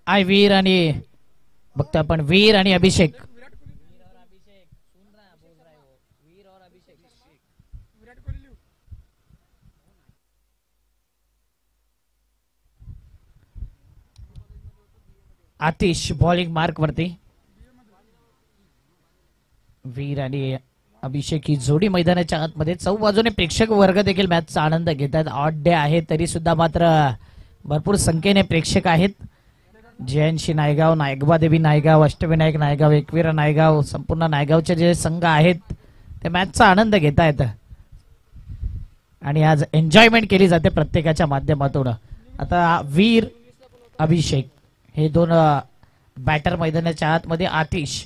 I वीर आणि बघतो आपण वीर आणि अभिषेक. आतिश बॉलिंग मार्क वरती. वीर आणि अभिषेक ही जोडी मैदानाच्या आतमध्ये चौबाजूने प्रेक्षक वर्ग देखील मॅचचा आनंद घेतात. ऑड डे आहे तरी सुद्धा मात्र भरपूर संख्येने प्रेक्षक आहेत. जयंशी नायगाव, नायगबादेवी नायगाव, अष्टविनायक नायगाव, एकवीरा नायगाव, संपूर्ण नायगावचे जे संघ आहेत ते मॅचचा आनंद घेत आहेत आणि आज एन्जॉयमेंट केली जाते प्रत्येकाच्या माध्यमातून. आता वीर अभिषेक हे दोन बॅटर मैदानाच्या आतमध्ये. आतिश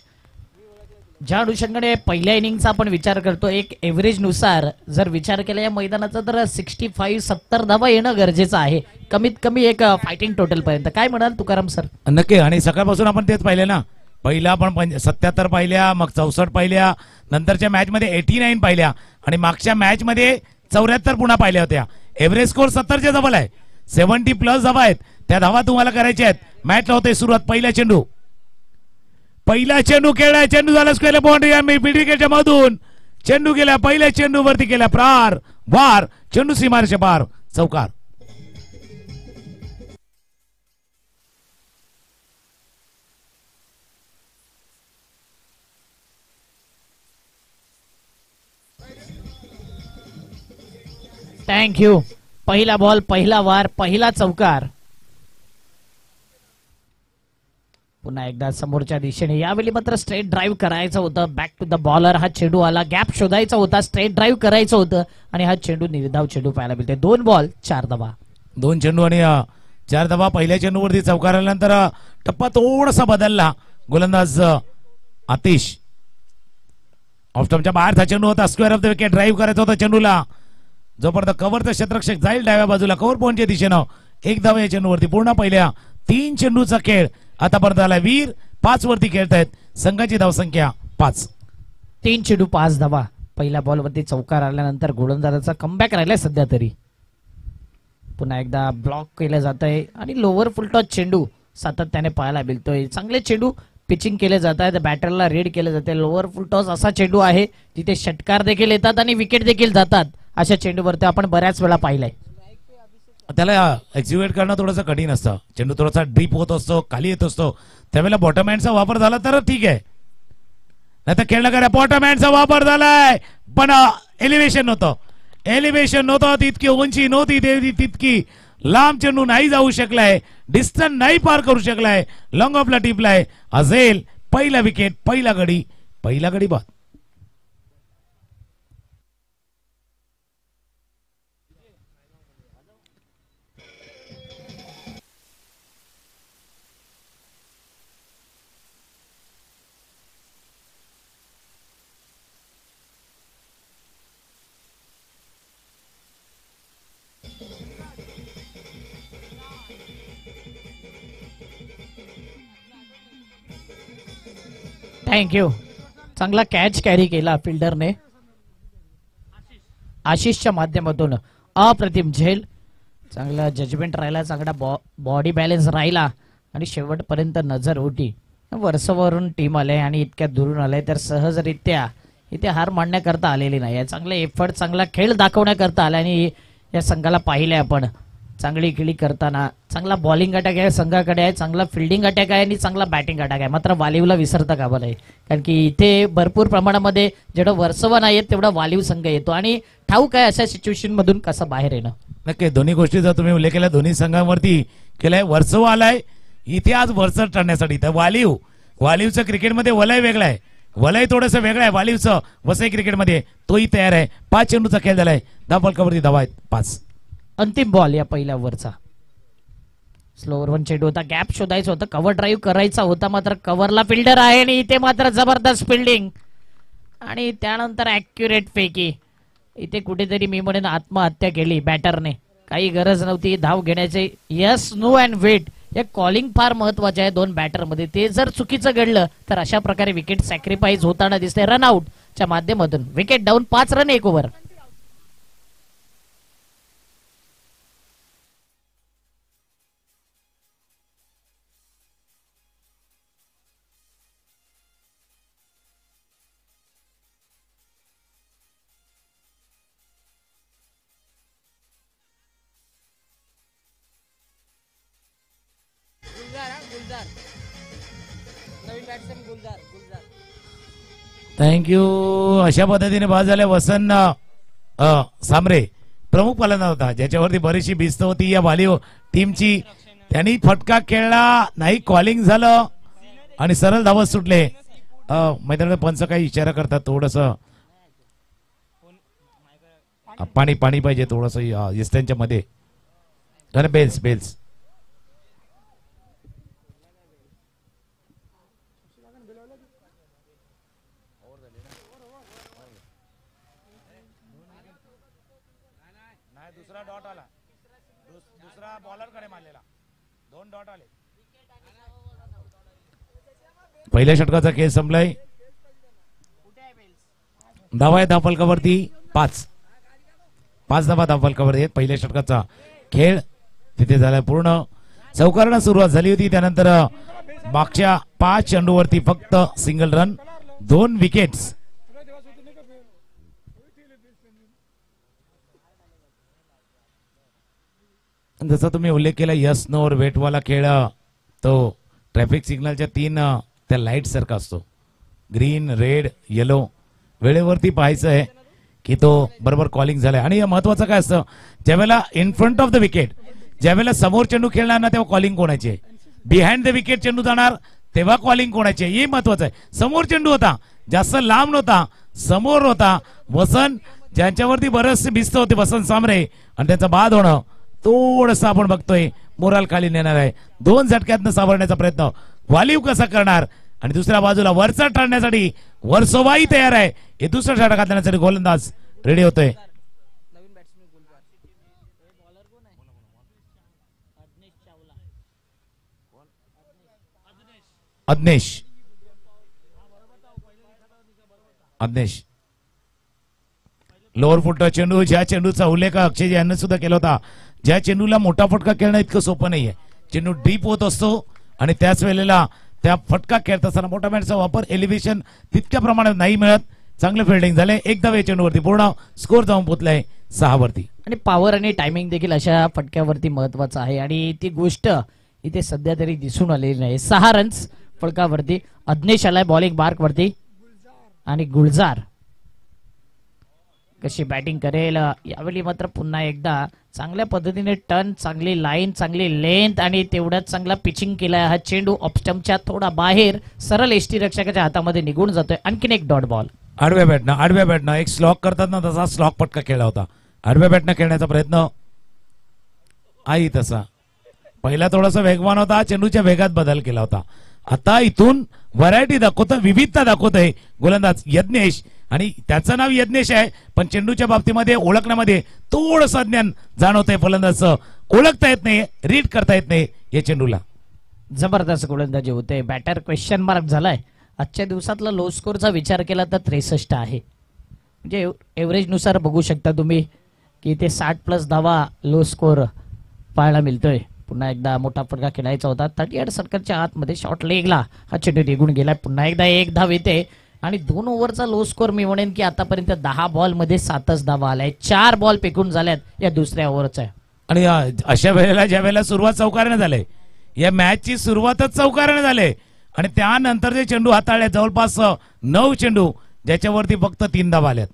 ज्या अनुषंगाने पहिल्या इनिंगचा आपण विचार करतो एक एव्हरेज नुसार जर विचार केला या मैदानाचा तर 65-70 धावा येणं गरजेचं आहे कमीत कमी एक फायटिंग टोटल पर्यंत. काय म्हणाल तुकाराम सर? नक्की. आणि सकाळपासून आपण तेच पाहिले ना. पहिला आपण 77 पाहिल्या, मग 64 पाहिल्या, नंतरच्या मॅच मध्ये 89 पाहिल्या आणि मागच्या मॅच मध्ये 74 पुन्हा पाहिल्या होत्या. एव्हरेज स्कोर 70च्या जवळ आहे. 70+ धावा आहेत. त्या धावा तुम्हाला करायच्या आहेत. मॅच होते सुरुवात. पहिला चेंडू खेळलाय. चेंडू झाला स्क्वेअर बाउंड्री आम्ही विकेटच्या मधून चेंडू गेला. पहिल्या चेंडू वरती केला प्रहार वार. चेंडू सीमारेषे पार. चौकार. थँक्यू. पहिला बॉल, पहिला वार, पहिला चौकार. पुन्हा एकदा समोरच्या दिशेने. यावेळी मात्र स्ट्रेट ड्राईव्ह करायचं होतं. बॅक टू द बॉलर हा चेंडू आला. गॅप शोधायचा होता. स्ट्रेट ड्राईव्ह करायचं होतं आणि हा चेंडू निर्धाव चेंडू पाहायला मिळते. 2 बॉल 4 धावा. 2 चेंडू आणि 4 धावा. पहिल्या चेंडूवरती चौकार आल्यानंतर टप्पा थोडासा बदलला. गोलंदाज आतिश ऑफ स्टंपच्या बाहेरचा चेंडू होता. Square of the wicket. Drive करायचा होता चेंडूला. जोपर्यंत कव्हरचा क्षेत्ररक्षक जाईल डाव्या बाजूला कव्हर पॉईंटच्या दिशेनं 1 धावा या चेंडूवरती. पूर्ण पहिल्या 3 चेंडूचा खेळ आतापर्यंत आला. वीर 5 वरती खेळतायत. संघाची धावसंख्या 5. 3 चेंडू 5 धावा. पहिल्या बॉलवरती चौकार आल्यानंतर गोलंदाजाचा कमबॅक राहिलाय सध्या तरी. पुन्हा एकदा ब्लॉक केलं जात आहे आणि लोअर फुलटॉस चेंडू सातत्याने पाहायला मिळतोय. चांगले चेंडू पिचिंग केले जात आहेत. बॅटरला रेड केले जाते. लोअर फुलटॉस असा चेंडू आहे जिथे षटकार देखील येतात आणि विकेट देखील जातात. अशा चेंडूवरती आपण बऱ्याच वेळा पाहिलंय. त्याला एक्झिक्युट करणं थोडंसं कठीण असतं. चेंडू थोडासा ड्रीप होत असतो, खाली येत असतो. त्यावेळेला बॉटम हँडचा वापर झाला तर ठीक आहे. नाही तर खेळणं करा. बॉटम हँडचा वापर झालाय पण एलिव्हेशन नव्हतं. तितकी उंची नव्हती. तितकी लांब चेंडू नाही जाऊ शकलाय. डिस्टन्स नाही पार करू शकलाय. लॉंग ऑफला टिपलाय. असेल पहिला विकेट. पहिला गडी बाद. थँक्यू. चांगला कॅच कॅरी केला फिल्डरने. आशिषच्या माध्यमातून अप्रतिम झेल. चांगला जजमेंट राहिला. चांगला बॉडी बॅलन्स राहिला आणि शेवटपर्यंत नजर होती. वर्षभरून टीम आले आणि इतक्या दुरून आले तर सहजरित्या इथे हार मांडण्याकरता आलेली नाही. चांगले एफर्ट, चांगला खेळ दाखवण्याकरता आला आणि या संघाला पाहिले आपण चांगली खेळी करताना. चांगला बॉलिंग अटॅक आहे संघाकडे आहे. चांगला फिल्डिंग अटॅक आहे आणि चांगला बॅटिंग अटॅक आहे. मात्र वालिवला विसरता कामा नये. कारण की इथे भरपूर प्रमाणामध्ये जेवढं वर्सवा नाही येत तेवढा वालिव संघ येतो आणि ठाऊक आहे अशा सिच्युएशन मधून कसं बाहेर येणं. नक्की. दोन्ही गोष्टीचा तुम्ही उल्लेख केला. दोन्ही संघांवरती केलाय. वर्सवा आलाय इथे आज वर्सर ठरण्यासाठी. तर वालिवचं क्रिकेटमध्ये वलय वेगळं आहे. वलय थोडंसं वेगळं आहे वालिवचं वसई क्रिकेटमध्ये. तोही तयार आहे. 5 चेंडूचा खेळ झालाय. 10 बॉलवरती धावा आहेत 5. अंतिम बॉल या पहिल्या ओव्हरचा. स्लोवर 1 चेंडू होता. गॅप शोधायचं होतं. कव्हर ड्राईव्ह करायचा होता. मात्र कव्हरला फिल्डर आहे आणि इथे मात्र जबरदस्त फिल्डिंग आणि त्यानंतर ऍक्युरेट फेकी. इथे कुठेतरी मी म्हणेन आत्महत्या केली बॅटरने. काही गरज नव्हती धाव घेण्याची. यस, नो अँड वेट हे कॉलिंग फार महत्वाचे आहे 2 बॅटरमध्ये. ते जर चुकीचं घडलं तर अशा प्रकारे विकेट सॅक्रिफाईस होताना दिसते. रनआउटच्या माध्यमातून wicket down. 5 run 1 over. Thank you. अशा पद्धतीने बाद झाले वसंत सामरे प्रमुख फलंदाज होता ज्याच्यावरती बरीचशी भिस्त होती या बाली टीमची. त्यांनी फटका खेळला नाही, कॉलिंग झालं आणि सरळ धावत सुटले. मैदानात पंच काही इशारा करतात थोडस पाणी पाणी पाहिजे थोडस त्यांच्या मध्ये. बेल्स बेल्स दुसरा डॉट आला, दुसरा बॉलर कडे मारलेला, 2 डॉट आले. पहिल्या षटकाचा खेळ संपलाय. धावा आहे धावफलकावरती 5 धावा धावफलकावरती आहेत. पहिल्या षटकाचा खेळ तिथे झालाय पूर्ण. चौकारानं सुरुवात झाली होती, त्यानंतर मागच्या 5 चेंडूवरती फक्त सिंगल रन, 2 विकेट्स. जसा तुम्ही उल्लेख केला यस नो वेटवाला खेळ, तो ट्रॅफिक सिग्नलच्या 3 त्या लाईट सारखा असतो, ग्रीन रेड येलो. वेळेवरती पाहायचं आहे की तो बरोबर कॉलिंग झालाय. आणि महत्वाचं काय असतं, ज्यावेळेला in front of the wicket, ज्यावेळेला समोर चेंडू खेळणार ना तेव्हा कॉलिंग कोणाची आहे, बिहाइंड द विकेट चेंडू जाणार तेव्हा कॉलिंग कोणाची आहे हे महत्वाचं आहे. समोर चेंडू होता, जास्त लांब नव्हता, समोर होता. वसंत ज्यांच्यावरती बरेचसे भिस्त होते वसंत सामरे, आणि त्यांचा बाद होणं थोडस आपण बघतोय मोराल खाली नेणार आहे. 2 झटक्यातनं सावरण्याचा प्रयत्न वालीव कसा करणार, आणि दुसऱ्या बाजूला वरचा टाळण्यासाठी वर्सोबाई तयार आहे. हे दुसरं षटक घालण्यासाठी गोलंदाज रेडी होतोय. अदनेश लोअर फुटचा चेंडू, ज्या चेंडूचा उल्लेख अक्षय यांनी सुद्धा केला होता, ज्या चेंडूला मोठा फटका खेळणं इतकं सोपं नाहीये. चेंडू डीप होत असतो आणि त्याच वेळेला त्या फटका खेळत असताना मोठा बॅटचा वापर एलिव्हेशन तितक्या प्रमाणात नाही मिळत. चांगलं फिल्डिंग झालंय, एक धाव या चेंडूवरती पूर्ण स्कोर जाऊन पोहोचलाय 6 वरती. आणि पॉवर आणि टायमिंग देखील अशा फटक्यावरती महत्वाचं आहे, आणि ती गोष्ट इथे सध्या तरी दिसून आलेली नाही. 6 रन्स फटकावरती. अदनेश आलाय बॉलिंग मार्क वरती, आणि गुलजार कशी बॅटिंग करेल यावेळी मात्र पुन्हा एकदा चांगल्या पद्धतीने टर्न, चांगली लाईन, चांगली लेंथ, आणि तेवढाच चांगला पिचिंग केलाय. हा चेंडू ऑफस्टम्पच्या थोडा बाहेर सरळ एसटी रक्षकाच्या हातामध्ये निघून जातोय. आणखीन एक डॉट बॉल. आडव्या बॅटनं एक स्लॉक करतात ना तसा स्लॉक फटका खेळला होता. आडव्या बॅटनं खेळण्याचा प्रयत्न आई तसा. पहिला थोडासा वेगवान होता, चेंडूच्या वेगात बदल केला होता. आता इथून व्हरायटी दाखवतोय, विविधता दाखवतोय गोलंदाज यज्ञेश, आणि त्याचं नाव यज्ञेश आहे, पण चेंडूच्या बाबतीमध्ये ओळखण्यामध्ये थोडंसं ज्ञान जाणवतंय. फलंदाजचं ओळखता येत नाही, रीड करता येत नाही या चेंडूला. जबरदस्त गोलंदाजी होते. बॅटर क्वेश्चन मार्क झालाय. आजच्या दिवसातला लो स्कोरचा विचार केला तर 63 आहे. म्हणजे एव्हरेज नुसार बघू शकता तुम्ही की ते 60+ धावा लो स्कोर पाहायला मिळतोय. पुन्हा एकदा मोठा फटका खेळायचा होता 38 सर्कलच्या आतमध्ये, शॉर्ट लेगला हा चेंडू निघून गेलाय. पुन्हा एकदा 1 धाव येते, आणि 2 ओव्हरचा लो स्कोर मी म्हणेन की आतापर्यंत 10 बॉल मध्ये 7च धावा आलाय. 4 बॉल फेकून झाल्यात या दुसऱ्या ओव्हरचा. आणि अशा वेळेला ज्या वेळेला सुरुवात चौकाराने झाले, या मॅचची सुरुवातच चौकाराने झाले, आणि त्यानंतर जे चेंडू हाताळले जवळपास 9 चेंडू, ज्याच्यावरती फक्त 3 धावा आल्यात.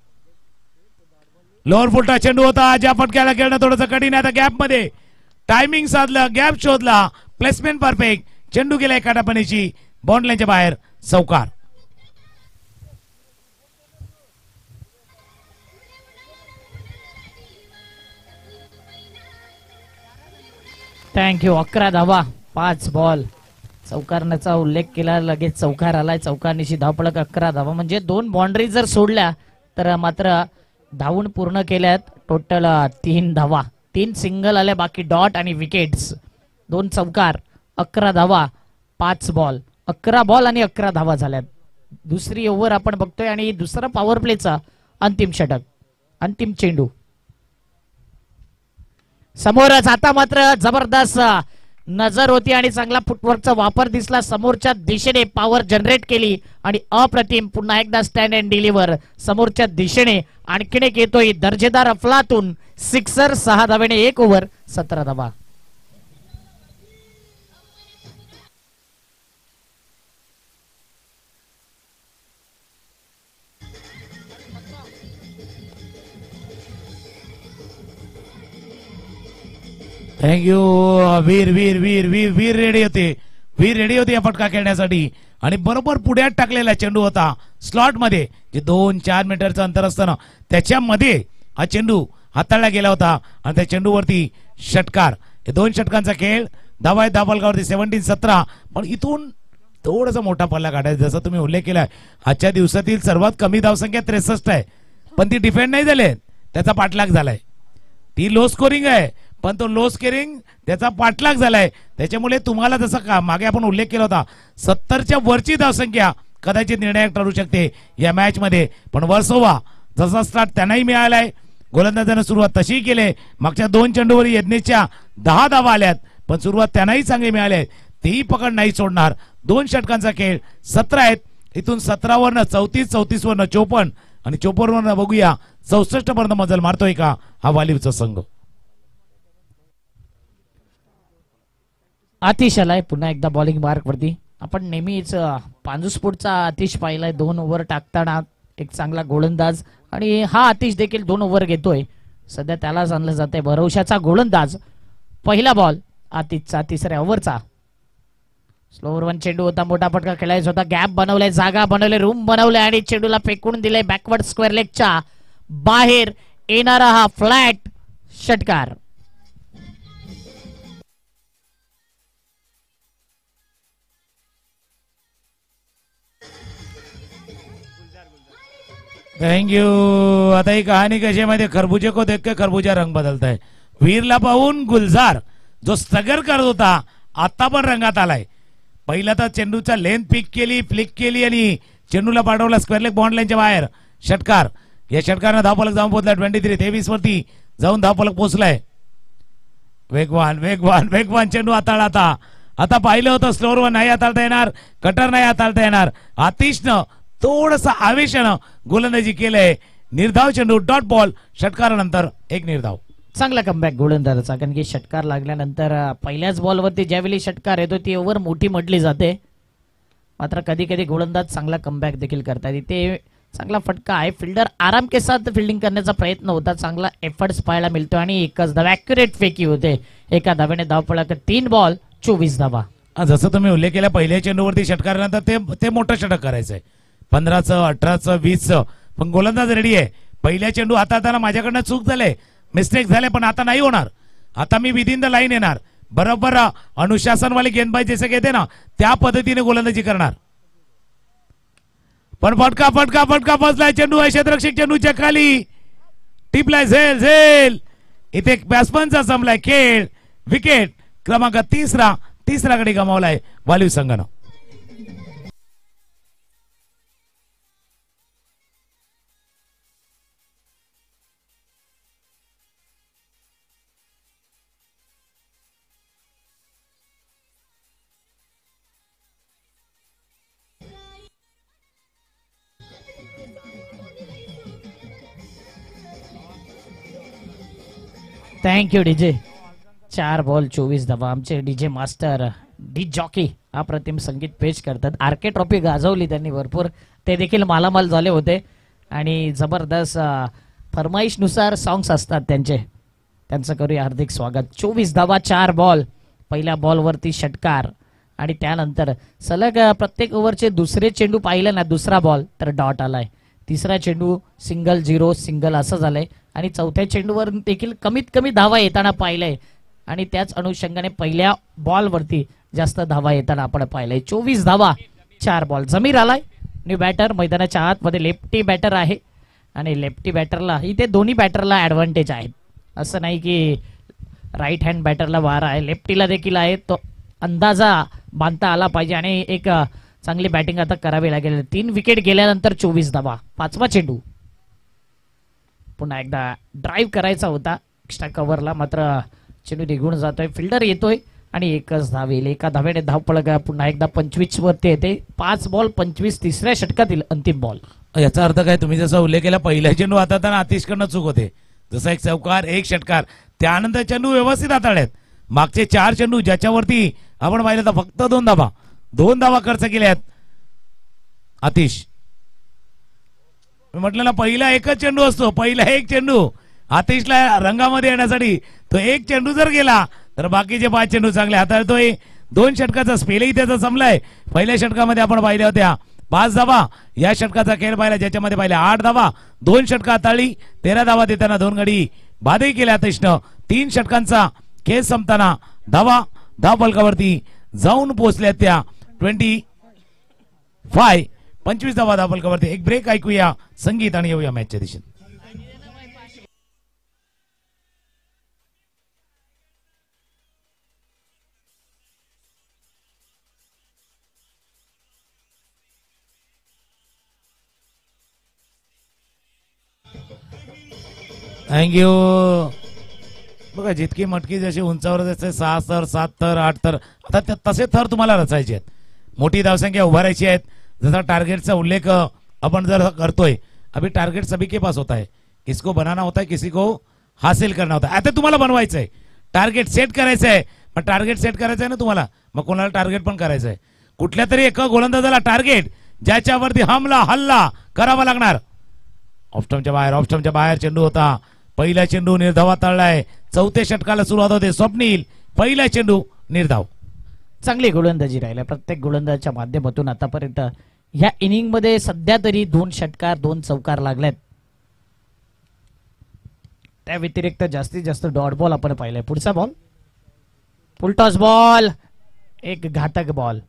लोअर फुलटा चेंडू होता, ज्या फटक्याला खेळणं थोडंसं कठीण आहे. आता गॅप मध्ये टायमिंग साधलं, गॅप शोधला, प्लेसमेंट परफेक्ट, चेंडू गेलाय काटापणीची बाउंड्री लाईनच्या बाहेर, चौकार. थँक्यू. 11 धावा 5 बॉल. चौकारण्याचा उल्लेख केला, लगेच चौकार आलाय. चौकारनीशी धावपळक 11 धावा, म्हणजे 2 बाउंड्री जर सोडल्या तर मात्र धावून पूर्ण केल्यात. टोटल 3 धावा, 3 सिंगल आले, बाकी डॉट आणि विकेट्स. 2 चौकार, 11 धावा 5 बॉल. 11 बॉल आणि 11 धावा झाल्यात. दुसरी ओव्हर आपण बघतोय, आणि दुसरा पॉवर प्लेचा अंतिम षटक, अंतिम चेंडू समोरच. आता मात्र जबरदस्त नजर होती आणि चांगला फुटवर्कचा वापर दिसला. समोरच्या दिशेने पॉवर जनरेट केली आणि अप्रतिम पुन्हा एकदा स्टँड अँड डिलिव्हर समोरच्या दिशेने. आणखीन एक येतोय दर्जेदार अफलातून सिक्सर. 6 धावेने 1 ओव्हर 17 धावा. थँक्यू. वीर वीर वीर वीर वीर रेडी होते. वीर रेडी होते या फटका खेळण्यासाठी आणि बरोबर पुढ्यात टाकलेला चेंडू होता स्लॉट मध्ये, जे 2-4 मीटरचं अंतर असताना त्याच्यामध्ये हा चेंडू हाताळला गेला होता आणि त्या चेंडूवरती षटकार. हे 2 षटकांचा खेळ. धावा आहे धावफलकावरती 17-17. पण इथून थोडासा मोठा पल्ला काढायचा, जसं तुम्ही उल्लेख केलाय आजच्या दिवसातील सर्वात कमी धावसंख्या 63 आहे, पण ती डिफेंड नाही झाले, त्याचा पाठलाग झालाय. ती लो स्कोरिंग आहे, पण तो लो स्कोरिंग त्याचा पाठलाग झालाय. त्याच्यामुळे तुम्हाला जसं मागे आपण उल्लेख केला होता 70च्या वरची धावसंख्या कदाचित निर्णायक ठरू शकते या मॅच मध्ये. पण वर्सोवा जसा स्टार्ट त्यांनाही मिळालाय, गोलंदाजांना सुरुवात तशी केली. मागच्या 2 चेंडूवर यज्ञेशच्या 10 धावा आल्यात, पण सुरुवात त्यांनाही चांगली मिळाली. तेही पकड नाही सोडणार. 2 षटकांचा खेळ. 17 आहेत. इथून 17 वरनं 34 वरनं 54 आणि 54 वरनं बघूया 64 पर्यंत मजल मारतोय का हा वालीवचा संघ. आतिश आलाय पुन्हा एकदा बॉलिंग मार्क वरती. आपण नेहमीच पांजुस्फोटचा आतिश पाहिलाय 2 ओव्हर टाकताना, एक चांगला गोलंदाज. आणि हा आतिश देखील 2 ओव्हर घेतोय. सध्या त्यालाच आणलं जातंय भरवशाचा गोलंदाज. पहिला बॉल आतिशचा, तिसऱ्या ओव्हरचा. स्लोवर 1 चेंडू होता, मोठा फटका खेळायचा होता. गॅप बनवलाय, जागा बनवले, रूम बनवले आणि चेंडूला फेकून दिले बॅकवर्ड स्क्वेअर लेगच्या बाहेर. येणारा हा फ्लॅट षटकार. थँक्यू. आता ही कहाणी कशी मध्ये खरबुजे को देख के खरबुजा रंग बदलता है. वीरला पाहून गुलजार जो स्ट्रगल करत होता आता पण रंगात आलाय. पहिला तर चेंडूचा लेंथ पिक केली, फ्लिक केली आणि चेंडूला पाठवला स्क्वेअर लेग बॉन्ड लाईनच्या बाहेर. षटकार. या षटकारानं धावफलक जाऊन पोहोचला 23 वरती जाऊन धावफलक पोहोचलाय. वेगवान वेगवान वेगवान चेंडू हाताळला. आता पाहिलं होतं स्लोअरवर नाही हाताळता येणार, कटर नाही हाताळता येणार. आतिशनं थोडस आवेशानं गोलंदाजी केलंय. निर्धाव चेंडू, डॉट बॉल. षटकारानंतर 1 निर्धाव. चांगला कमबॅक गोलंदाजाचा, कारण की षटकार लागल्यानंतर पहिल्याच बॉलवरती ज्यावेळी षटकार येतो ती ओव्हर मोठी म्हटली जाते. मात्र कधी कधी गोलंदाज चांगला कमबॅक देखील करतात. इथे चांगला फटका आहे. फिल्डर आराम के साथ फिल्डिंग करण्याचा प्रयत्न होता. चांगला एफर्ट्स पाहायला मिळतो आणि एकच धाव, ॲक्युरेट फेकी होते. एका धावेने धाव पडला. 3 बॉल 24 धावा. जसं तुम्ही उल्लेख केला पहिल्या चेंडूवरती षटकारानंतर ते मोठं षटक करायचंय. 15चं 18चं 20चं. पण गोलंदाज रेडी आहे. पहिल्या चेंडू हाताळताना माझ्याकडनं चूक झाले, मिस्टेक झाले, पण आता नाही होणार. आता मी विदिन द लाईन येणार. बरोबर अनुशासन वाले गेंदबाज जसे घेते ना त्या पद्धतीने गोलंदाजी करणार. पण फटका फटका फटका फसलाय. चेंडू आहे क्षेत्ररक्षक चेंडूच्या खाली टिपलाय. झेल झेल. इथे बॅट्समनचा संपलाय खेळ. विकेट क्रमांक 3 कडे गमावलाय वालीव संघानं. Thank you DJ. 4 बॉल 24 धावा. आमचे डीजे मास्टर डी जॉकी अप्रतिम संगीत पेश करतात. आरके ट्रॉफी गाजवली त्यांनी भरपूर. ते देखील मालामाल झाले होते आणि जबरदस्त फरमाईशनुसार सॉंग्स असतात त्यांचे. त्यांचं करूया हार्दिक स्वागत. 24 धावा 4 बॉल. पहिल्या बॉलवरती षटकार आणि त्यानंतर सलग प्रत्येक ओव्हरचे दुसरे चेंडू पाहिलं ना, दुसरा बॉल तर डॉट आलाय. तिसरा चेंडू सिंगल 0 सिंगल असं झालंय आणि चौथ्या चेंडूवर देखील कमीत कमी धावा येताना पाहिलंय आणि त्याच अनुषंगाने पहिल्या बॉलवरती जास्त धावा येताना आपण पाहिलंय. 24 धावा 4 बॉल. जमीर आलाय न्यू बॅटर. मैदानाच्या आतमध्ये लेफ्टी बॅटर आहे आणि लेफ्टी बॅटरला इथे दोन्ही बॅटरला ऍडव्हान्टेज आहे. असं नाही की राईट हँड बॅटरला वार आहे, लेफ्टीला देखील आहे. तो अंदाजा बांधता आला पाहिजे आणि एक चांगली बॅटिंग आता करावी लागेल. 3 विकेट गेल्यानंतर 24 धावा. 5वा चेंडू. पुन्हा एकदा ड्राईव्ह करायचा होता एक्स्ट्रा कव्हरला, मात्र चेंडू निघून जातोय. फिल्डर येतोय आणि एकच धाव येईल. एका धावेने धाव पळग पुन्हा एकदा 25 वरती येते. 5 बॉल 25. तिसऱ्या षटकातील अंतिम बॉल. याचा अर्थ काय, तुम्ही जसा उल्लेख केला पहिला चेंडू हाताळताना आतिशकडनं चूक होते. जसं एक चौकार, एक षटकार, त्यानंतर चेंडू व्यवस्थित हाताळलेत. मागचे 4 चेंडू ज्याच्यावरती आपण पाहिलं तर फक्त 2 धावा खर्च केल्यात आतिश. मी म्हटलं ना पहिला एकच चेंडू असतो, पहिला एक चेंडू आतिशला रंगामध्ये येण्यासाठी. तो एक चेंडू जर गेला तर बाकीचे 5 चेंडू चांगले हाताळतोय. 2 षटकाचा स्पेलही त्याचा जमलाय. पहिल्या षटकामध्ये आपण पाहिल्या होत्या 5 धावा. या षटकाचा खेळ पाहिला ज्याच्यामध्ये पाहिल्या 8 धावा. 2 षटकं हाताळली. 13 धावा देताना 2 गडी बादही केल्या अतिशनं. 3 षटकांचा खेळ संपताना धावा फलकावरती जाऊन पोहोचल्या त्या 25 धावा फलकावरती. एक ब्रेक ऐकूया संगीत आणि येऊया मॅचच्या दिशेने. थँक्यू. बघा जितकी मटकी जशी उंचावर असते 6 थर 7 थर 8 थर आता तसे थर तुम्हाला रचायचे आहेत. मोठी धावसंख्या उभारायची आहेत. जसा टार्गेटचा उल्लेख अपन जर करतोय अभी टार्गेट सभी के पास होता है. किसको बनाना होता है किसी को हासिल करना होता है. आता तुम्हाला बनवायचं आहे. टार्गेट सेट करायचं आहे. मग टार्गेट सेट करायचं आहे ना तुम्हाला. मग कोणाला टार्गेट पण करायचं आहे. कुठल्या तरी एका गोलंदाजाला टार्गेट ज्याच्यावरती हल्ला करावा लागणार. ऑफस्टम्पच्या बाहेर चेंडू होता. पहिला चेंडू निर्धाव तळलाय. 4थ्या षटकाला सुरुवात होते. स्वप्नील पहिला चेंडू निर्धाव. चांगली गोलंदाजी राहिल्या प्रत्येक गोलंदाजाच्या माध्यमातून आतापर्यंत. ह्या इनिंग मध्ये सध्या तरी 2 षटकार 2 चौकार लागल्यात. त्या व्यतिरिक्त जास्तीत जास्त डॉट बॉल आपण पाहिलाय. पुढचा बॉल फुलटॉस बॉल. एक घातक बॉल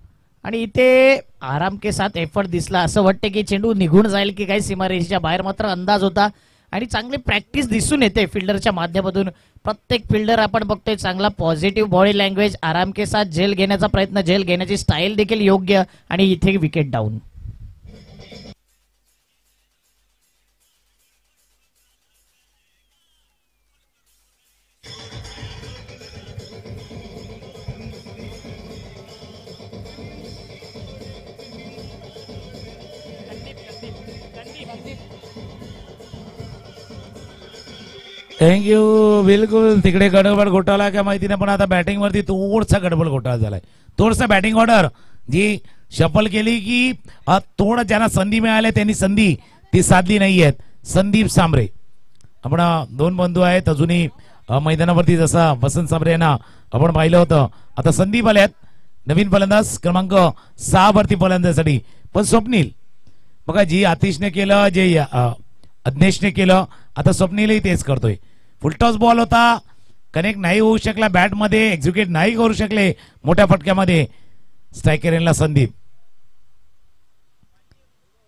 आणि इथे आराम के साथ एफर्ट दिसला. असं वाटतं की चेंडू निघून जाईल की काही सीमारेषेच्या बाहेर. मात्र अंदाज होता आणि चांगली प्रॅक्टिस दिसून येते फिल्डरच्या माध्यमातून. प्रत्येक फिल्डर आपण बघतोय चांगला पॉझिटिव्ह बॉडी लँग्वेज. आराम के साथ झेल घेण्याचा प्रयत्न. झेल घेण्याची स्टाईल देखील योग्य आणि इथे विकेट डाऊन. थँक्यू. बिलकुल तिकडे गडबड घोटाळा काय माहिती नाही पण आता बॅटिंग वरती थोडसा गडबड घोटाळा झालाय. थोडसा बॅटिंग ऑर्डर जी शफल केली की थोडं ज्यांना संधी मिळाल्या त्यांनी संधी ती साधली नाहीयेत. संदीप सांबरे आपण 2 बंधू आहेत अजूनही मैदानावरती. जसा वसंत सांबरे यांना आपण पाहिलं होतं. आता संदीप आल्यात नवीन फलंदाज क्रमांक 6 वरती फलंदाजासाठी. पण स्वप्नील बघा जी आतिशने केलं जे अज्ञेशने केलं आता स्वप्नीलही तेच करतोय. फुलटॉस बॉल होता. कनेक्ट नाही होऊ शकला बॅट मध्ये. एक्झिक्यूट नाही करू शकले मोठ्या फटक्यामध्ये स्ट्रायकर संदीप.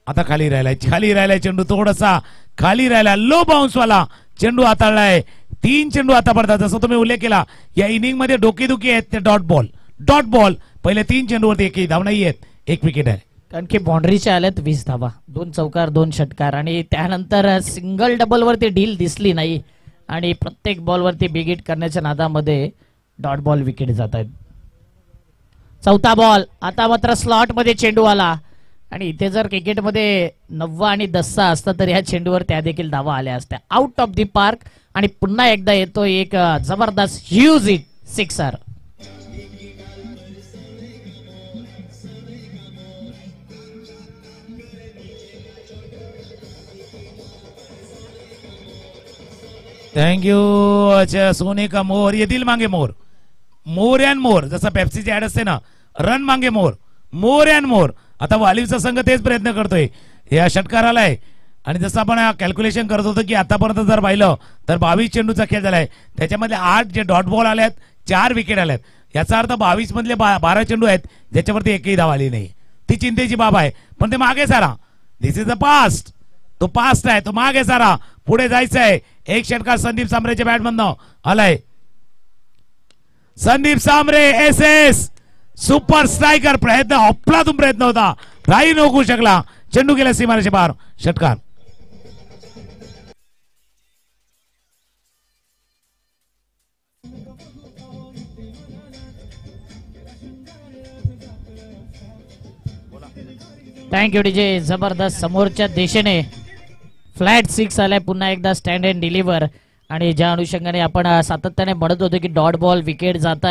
आता खाली राहिलाय चेंडू. थोडासा खाली राहिला. लो बाउन्स वाला चेंडू हाताळलाय. 3 चेंडू आता पडतात. जसं तुम्ही उल्लेख केला या इनिंग मध्ये डोकेदुखी आहेत ते डॉट बॉल. पहिले 3 चेंडूवरती एकही धाव नाही आहेत. 1 विकेट आहे. कारण की बाउंड्रीच्या आल्यात 20 धावा. 2 चौकार 2 षटकार आणि त्यानंतर सिंगल डबल वरती डील दिसली नाही आणि प्रत्येक बॉल वरती बिग हिट करण्याच्या नादामध्ये डॉट बॉल विकेट जात आहेत. 4था बॉल. आता मात्र स्लॉट मध्ये चेंडू आला आणि इथे जर क्रिकेटमध्ये 9 आणि 10 असता तर या चेंडूवर त्या देखील धावा आल्या असत्या. आउट ऑफ दी पार्क आणि पुन्हा एकदा येतो एक जबरदस्त ह्यूज हिट सिक्सर. थँक्यू. अच्छा सोने का मोर येतील मागे मोर अँड मोर. जसं पेप्सीची ऍड असते ना रन मागे मोर अँड मोर. आता वालीवचा संघ तेच प्रयत्न करतोय. या षटकार आलाय आणि जसं आपण कॅल्क्युलेशन करत होतो की आतापर्यंत जर पाहिलं तर 22 चेंडूचा खेळ झालाय. त्याच्यामध्ये 8 जे डॉट बॉल आल्यात 4 विकेट आल्यात. याचा अर्थ 22 मधले 12 चेंडू आहेत ज्याच्यावरती एकही धाव आली नाही. ती चिंतेची बाब आहे. पण ते मागे सारा. दिस इज द पास्ट. तो पास्ट आहे. तो मागे सारा. पुढे जायचं आहे. 1 षटकार संदीप सांबरेच्या बॅटमधनं आलाय. Sandeep Sambare S super striker. प्रयत्न अफलातून प्रयत्न होता. राही नोकू शकला. चेंडू गेला सीमारेच्या बाहेर. षटकार. Thank you DJ. जबरदस्त समोरच्या दिशेने फ्लॅट 6 आलाय. पुन्हा एकदा स्टँड अँड डिलिव्हर आणि ज्या अनुषंगाने आपण सातत्याने म्हणत होतो की डॉट बॉल विकेट जात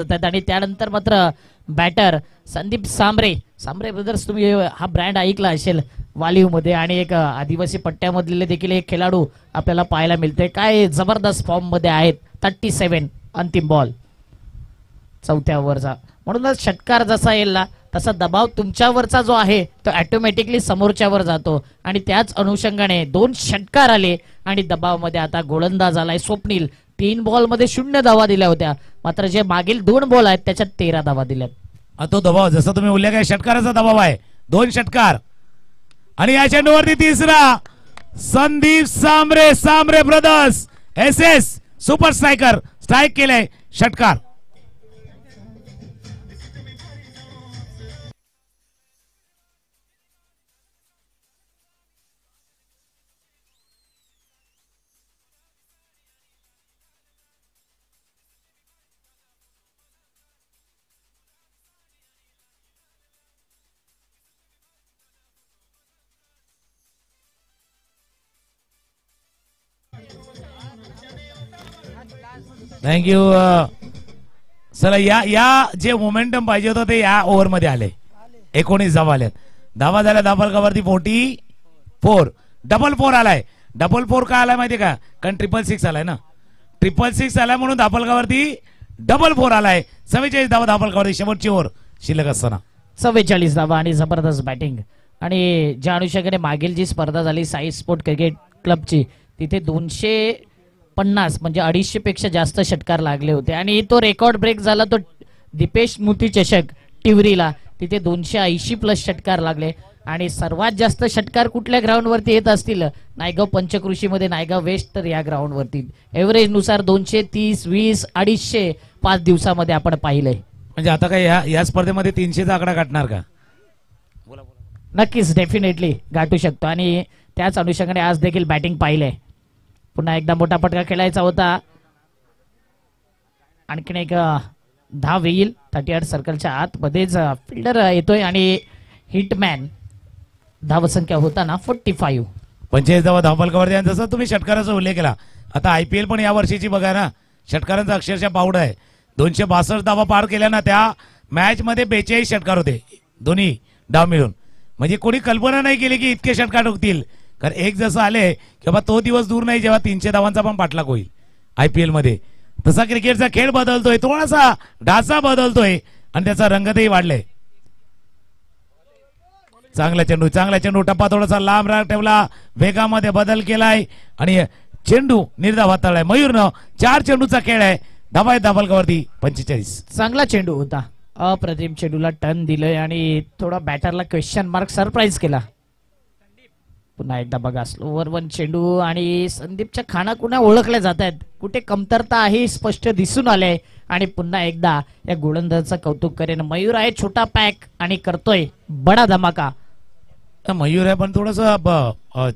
आहेत आणि त्यानंतर मात्र बॅटर संदीप सांबरे ब्रदर्स. तुम्ही हा ब्रँड ऐकला असेल वालीव मध्ये आणि एक आदिवासी पट्ट्यामधले देखील एक खेळाडू आपल्याला पाहायला मिळते. काय जबरदस्त फॉर्म मध्ये आहेत. 37 अंतिम बॉल चौथ्या ओव्हरचा. म्हणूनच षटकार जसा येईल ना तसा दबाव तुमच्यावरचा जो आहे तो ऑटोमॅटिकली समोरच्यावर जातो आणि त्याच अनुषंगाने 2 षटकार आले आणि दबावामध्ये आता गोलंदाज आलाय स्वप्नील. 3 बॉलमध्ये 0 धावा दिल्या होत्या, मात्र जे मागील 2 बॉल आहेत त्याच्यात 13 धावा दिल्यात. तो दबाव जसा तुम्ही उल्लेख आहे षटकाराचा दबाव आहे. 2 षटकार आणि या चेंडूवरती तिसरा. Sandeep Sambare, Sambare brothers SS super striker strike केले षटकार. थँक्यू. चला या जे मोमेंटम पाहिजे होतं ते या ओव्हर मध्ये आले. 19 धावा आल्यात. धावा झाल्या धापलकावरती 44. डबल 4 आलाय. डबल 4 का आलाय माहितीये का? कारण 666 आलाय ना. 666 आलाय म्हणून धापलकावरती डबल 4 आलाय. 44 धावा धापलकावरती शेवटची ओव्हर शिल्लक असताना. 44 धावा आणि जबरदस्त बॅटिंग. आणि ज्या अनुषंगाने मागील जी स्पर्धा झाली साई स्पोर्ट क्रिकेट क्लबची तिथे 250 म्हणजे 250 पेक्षा जास्त षटकार लागले होते आणि तो रेकॉर्ड ब्रेक झाला तो दीपेश मुती चषक टिवरीला. तिथे 280 प्लस षटकार लागले आणि सर्वात जास्त षटकार कुठल्या ग्राउंड वरती येत असतील? नायगाव पंचकृषी मध्ये नायगाव वेस्ट. तर या ग्राउंड वरती एव्हरेज नुसार 230, 20, 250 5 दिवसामध्ये आपण पाहिलंय. म्हणजे आता काय या स्पर्धेमध्ये 300चा आकडा गाठणार का? नक्कीच डेफिनेटली गाठू शकतो आणि त्याच अनुषंगाने आज देखील बॅटिंग पाहिलंय. पुन्हा एकदा मोठा फटका खेळायचा होता. आणखीन एक धाव येईल 38 सर्कलच्या आतमध्येच. फिल्डर येतोय आणि हिटमॅन धावसंख्या होताना 45. 45 धावा धावफलकावरती. जसं तुम्ही षटकाराचा उल्लेख केला, आता IPL पण या वर्षीची बघा ना, षटकारांचा अक्षरशः पावड आहे. 262 धावा पार केल्या ना त्या मॅच मध्ये 42 षटकार होते दोन्ही डाव मिळून. म्हणजे कोणी कल्पना नाही केली की इतके षटकार ठोकतील. कारण एक जसं आले किंवा तो दिवस दूर नाही जेव्हा 300 धावांचा पण पाठलाग होईल IPL मध्ये. तसा क्रिकेटचा खेळ बदलतोय, थोडासा ढाचा बदलतोय आणि त्याचा रंगतही वाढलाय. चांगला चेंडू टप्पा थोडासा लांब राग ठेवला, वेगामध्ये बदल केलाय आणि चेंडू निर्धाव हाताळलाय. मयूरनं 4 चेंडूचा खेळ आहे. धावा आहेत धावफलकावरती 45. चांगला चेंडू होता. अप्रतिम चेंडूला टर्न दिलंय आणि थोडा बॅटरला क्वेश्चन मार्क सरप्राईज केला. पुन्हा एकदा बघा स्लोवर 1 चेंडू आणि संदीपच्या खाना कुणा ओळखल्या जात आहेत, कुठे कमतरता आहे स्पष्ट दिसून आले. आणि पुन्हा एकदा या गोलंदाजाचं कौतुक करेन. मयूर आहे छोटा पॅक आणि करतोय बडा धमाका. मयूर आहे पण थोडस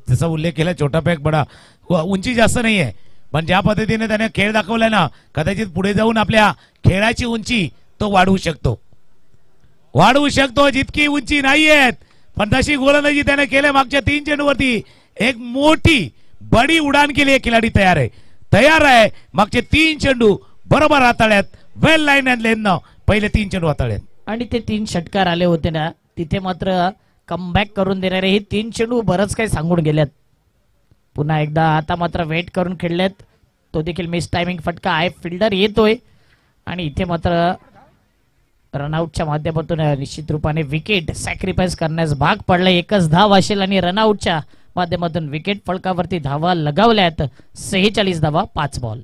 जसा उल्लेख केला छोटा पॅक बडा, उंची जास्त नाहीये पण ज्या पद्धतीने त्याने खेळ दाखवलाय ना, कदाचित पुढे जाऊन आपल्या खेळाची उंची तो वाढवू शकतो. जितकी उंची नाहीयेत पण तशी गोलंदाजी त्याने केले. मागच्या 3 चेंडूवरती एक मोठी बडी उडान केली. एक खिलाडी तयार आहे. मागचे 3 चेंडू बरोबर हाताळ्यात. वेल लाईन अँड लेननं पहिले 3 चेंडू हाताळ्यात आणि ते 3 षटकार आले होते ना, तिथे मात्र कमबॅक करून देणारे हे 3 चेंडू बरंच काही सांगून गेल्यात. पुन्हा एकदा आता मात्र वेट करून खेळलेत. तो देखील मिस टायमिंग फटका आहे. फिल्डर येतोय आणि इथे मात्र रनआउटच्या माध्यमातून निश्चित रूपाने विकेट सॅक्रिफाईस करण्यास भाग पडला. एकच धाव असेल आणि रनआउटच्या माध्यमातून विकेट फलकावरती धावा लगावल्यात. 46 धावा 5 बॉल.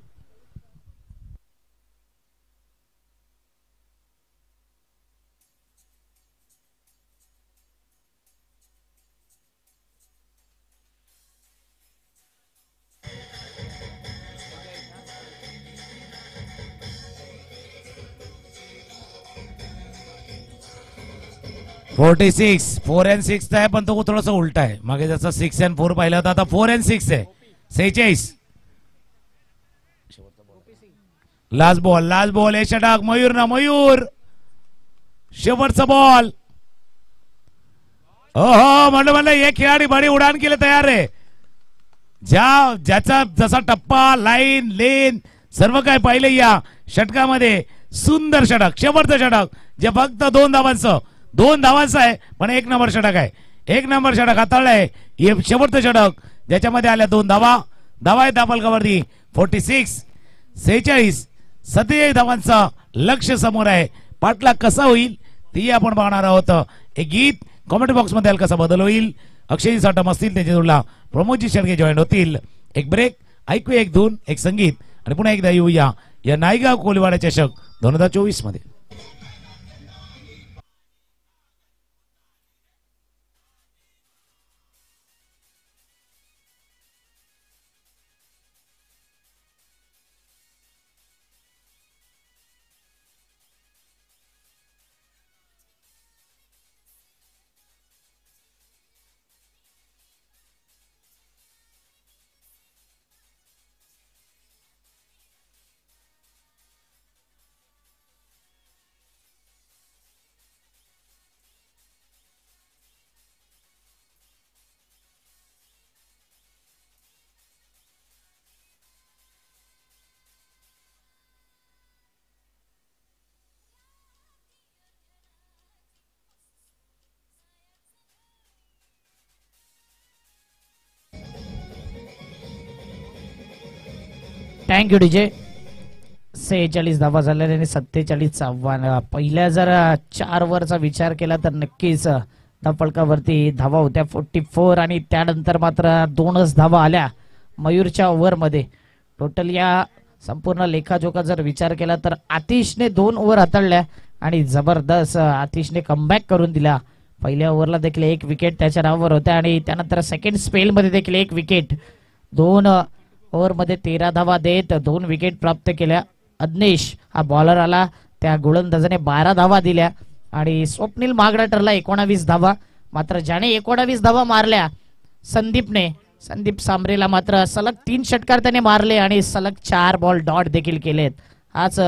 .46 4 and 6 आहे पण तो थोडासा उलटा आहे. मागे जसा 6 and 4 पाहिला होता, आता 4 and 6 आहे. 46. लास्ट बॉल हे षटक. मयूर शेवटचा बॉल. हो म्हणलं एक खेळाडी बडी उडान केले तयार आहे. ज्याचा जसा टप्पा लाईन लेन सर्व काय पाहिले या षटकामध्ये. सुंदर षटक, शेवटचं षटक जे फक्त 2 धावांचं आहे पण 1 नंबर षटक आहे. 1 नंबर षटक हाताळलंय. हे शेवटचं षटक ज्याच्यामध्ये आल्या 2 धावा. धावा आहेत धावफलकावरती 46. 46 37 धावांचा लक्ष समोर आहे. पाठला कसा होईल ती आपण पाहणार आहोत. एक गीत कॉमेंट बॉक्स मध्ये कसा बदल होईल. अक्षयजी साठम असतील त्यांच्या जोडला प्रमोदजी शेळके जॉईन होतील. एक ब्रेक ऐकूया, एक धून, एक संगीत आणि पुन्हा एकदा येऊया या नायगाव कोलीवाडा चषक 2024 मध्ये. Thank you DJ. 46 धावा झालेल्या आणि 47 आव्हान. पहिल्या जर 4 वरचा विचार केला तर नक्कीच धावफलकावरती धावा होत्या 44 आणि त्यानंतर मात्र 2च धावा आल्या मयूरच्या ओव्हरमध्ये. टोटल या संपूर्ण लेखाजोखा जर विचार केला तर आतिशने 2 ओव्हर हाताळल्या आणि जबरदस्त आतिशने कमबॅक करून दिला. पहिल्या ओव्हरला देखील 1 विकेट त्याच्या नावावर होत्या आणि त्यानंतर सेकंड स्पेल मध्ये देखील 1 विकेट. 2 ओव्हरमध्ये 13 धावा देत 2 विकेट प्राप्त केल्या. अज्ञेश हा बॉलर आला, त्या गोलंदाजाने 12 धावा दिल्या आणि स्वप्नील मागडा ठरला 19 धावा. मात्र ज्याने 19 धावा मारल्या संदीप सांबरेला मात्र सलग 3 षटकार त्याने मारले आणि सलग 4 बॉल डॉट देखील केलेत. हाच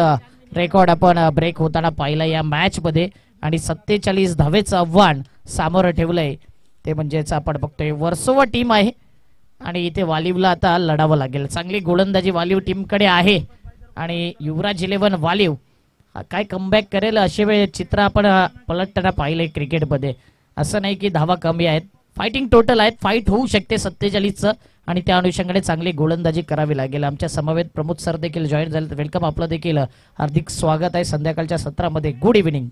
रेकॉर्ड आपण ब्रेक होताना पाहिला या मॅच मध्ये आणि 47 धावेचं आव्हान सामोरं ठेवलंय. ते म्हणजेच आपण बघतोय वर्सोवा टीम आहे आणि इथे वालिवला आता लढावं लागेल. चांगली गोलंदाजी वालिव टीम कडे आहे आणि युवराज 11 वालिव काय कमबॅक करेल असे वेळ चित्र आपण पलटताना पाहिले क्रिकेटमध्ये. असं नाही की धावा कमी आहेत, फायटिंग टोटल आहेत, फाईट होऊ शकते 47चं आणि त्या अनुषंगाने चांगली गोलंदाजी करावी लागेल. आमच्या समवेत प्रमोद सर देखील जॉईन झाले, वेलकम, आपलं देखील हार्दिक स्वागत आहे संध्याकाळच्या सत्रामध्ये. Good evening.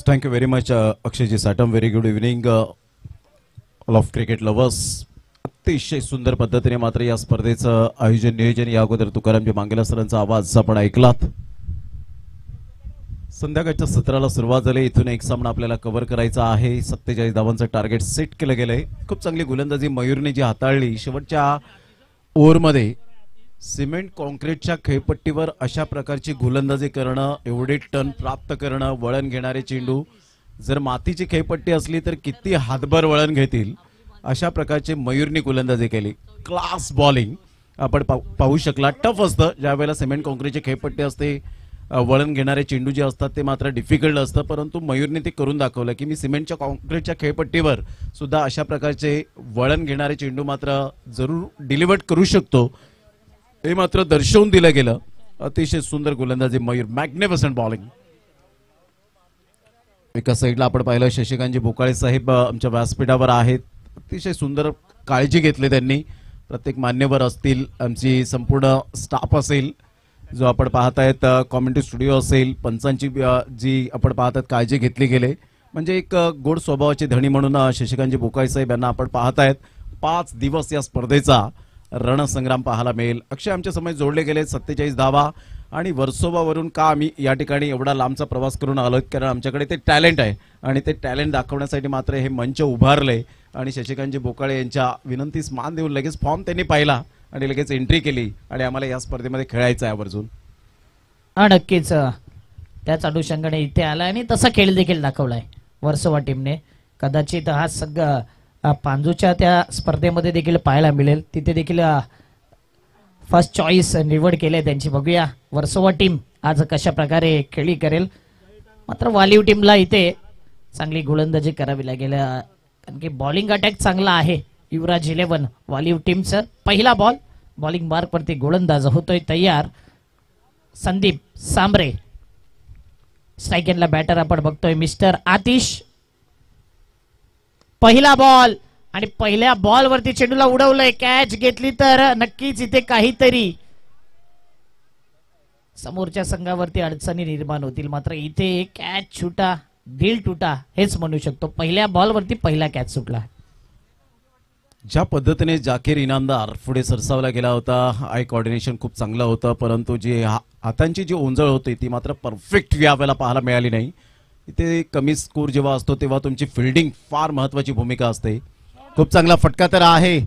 Thank you very much अक्षयजी Satam. Very good evening all of cricket lovers. अतिशय सुंदर पद्धतीने मात्र या स्पर्धेचं आयोजन नियोजन या अगोदर तुकारामजी मांगेला सरांचा आवाज आपण ऐकलात. संध्याकाळच्या सत्राला सुरुवात झाली. इथून एक सामना आपल्याला कव्हर करायचा आहे. 47 धावांचं टार्गेट सेट केलं गेलंय. खूप चांगली गोलंदाजी मयूरने जी हाताळली शेवटच्या ओव्हरमध्ये. सिमेंट कॉन्क्रीटच्या खेळपट्टीवर अशा प्रकारची गोलंदाजी करणं, एवढे टन प्राप्त करणं, वळण घेणारे चेंडू, जर मातीची खेळपट्टी असली तर किती हातभर वळण घेतील अशा प्रकारचे मयूरनी गोलंदाजी केली. क्लास बॉलिंग आपण पाहू शकला. टफ असतं ज्यावेळेला सिमेंट कॉन्क्रीटची खेळपट्टी असते, वळण घेणारे चेंडू जे असतात ते मात्र डिफिकल्ट असतं, परंतु मयूरने ते करून दाखवलं की मी सिमेंटच्या कॉन्क्रीटच्या खेळपट्टीवर सुद्धा अशा प्रकारचे वळण घेणारे चेंडू मात्र जरूर डिलिव्हर करू शकतो. हे मात्र दर्शवून दिलं गेलं. अतिशय सुंदर गोलंदाजी मयूर, मॅग्निफिसंट बॉलिंग. एका साईडला आपण पाहिलं शशिकांतजी बोकाळे साहेब आमच्या व्यासपीठावर आहेत. अतिशय सुंदर काळजी घेतली त्यांनी. प्रत्येक मान्यवर असतील, आमची संपूर्ण स्टाफ असेल जो आपण पाहत आहेत, कॉमेंट्री स्टुडिओ असेल, पंचांची जी आपण पाहत आहेत काळजी घेतली गेले. म्हणजे एक गोड स्वभावाचे धणी म्हणून शशिकांतजी बोकाळे साहेब यांना आपण पाहत आहेत. 5 दिवस या स्पर्धेचा रणसंग्राम पाहायला मिळेल. अक्षय आमच्या समय जोडले गेले 47 धावा आणि वर्सोवावरून का आम्ही या ठिकाणी एवढा लांबचा प्रवास करून आलो, कारण आमच्याकडे ते टॅलेंट आहे आणि ते टॅलेंट दाखवण्यासाठी मात्र हे मंच उभारले आणि शशिकांतजी बोकाळे यांच्या विनंतीस मान देऊन लगेच फॉर्म त्यांनी पाहिला आणि लगेच एंट्री केली आणि आम्हाला या स्पर्धेमध्ये खेळायचं आहे आवर्जून. नक्कीच त्याच अनुषंगाने इथे आला आणि तसा खेळ देखील दाखवलाय वर्सोवा टीमने. कदाचित हा सगळं पांजूच्या त्या स्पर्धेमध्ये देखील पाहायला मिळेल. तिथे देखील फर्स्ट चॉईस निवड केली आहे त्यांची. बघूया वर्सोवा टीम आज कशा प्रकारे खेळी करेल. मात्र वालिव टीमला इथे चांगली गोलंदाजी करावी लागेल कारण की बॉलिंग अटॅक चांगला आहे. युवराज 11 वालिव टीमचं. पहिला बॉल बॉलिंग मार्क वरती गोलंदाज होतोय तयार संदीप सांबरे. स्ट्राईक एंडला बॅटर आपण बघतोय मिस्टर आतिश. पहिला बॉल आणि पहिल्या बॉल वरती चेंडूला उडवलंय. कॅच घेतली तर नक्कीच इथे काहीतरी समोरच्या संघावरती अडचणी निर्माण होतील. मात्र इथे कॅच छुटा दिल तुटा हेच म्हणू शकतो. पहिल्या बॉलवरती पहिला कॅच सुटला. ज्या पद्धतीने जाकीर इनामदार पुढे सरसावला गेला होता, आय कोऑर्डिनेशन खूप चांगलं होतं, परंतु जी हातांची जी ओंजळ होती ती मात्र परफेक्ट यावेळेला पाहायला मिळाली नाही. इथे कमी स्कोर जेव्हा असतो तेव्हा तुमची फिल्डिंग फार महत्वाची भूमिका असते. खूप चांगला फटका तर आहे.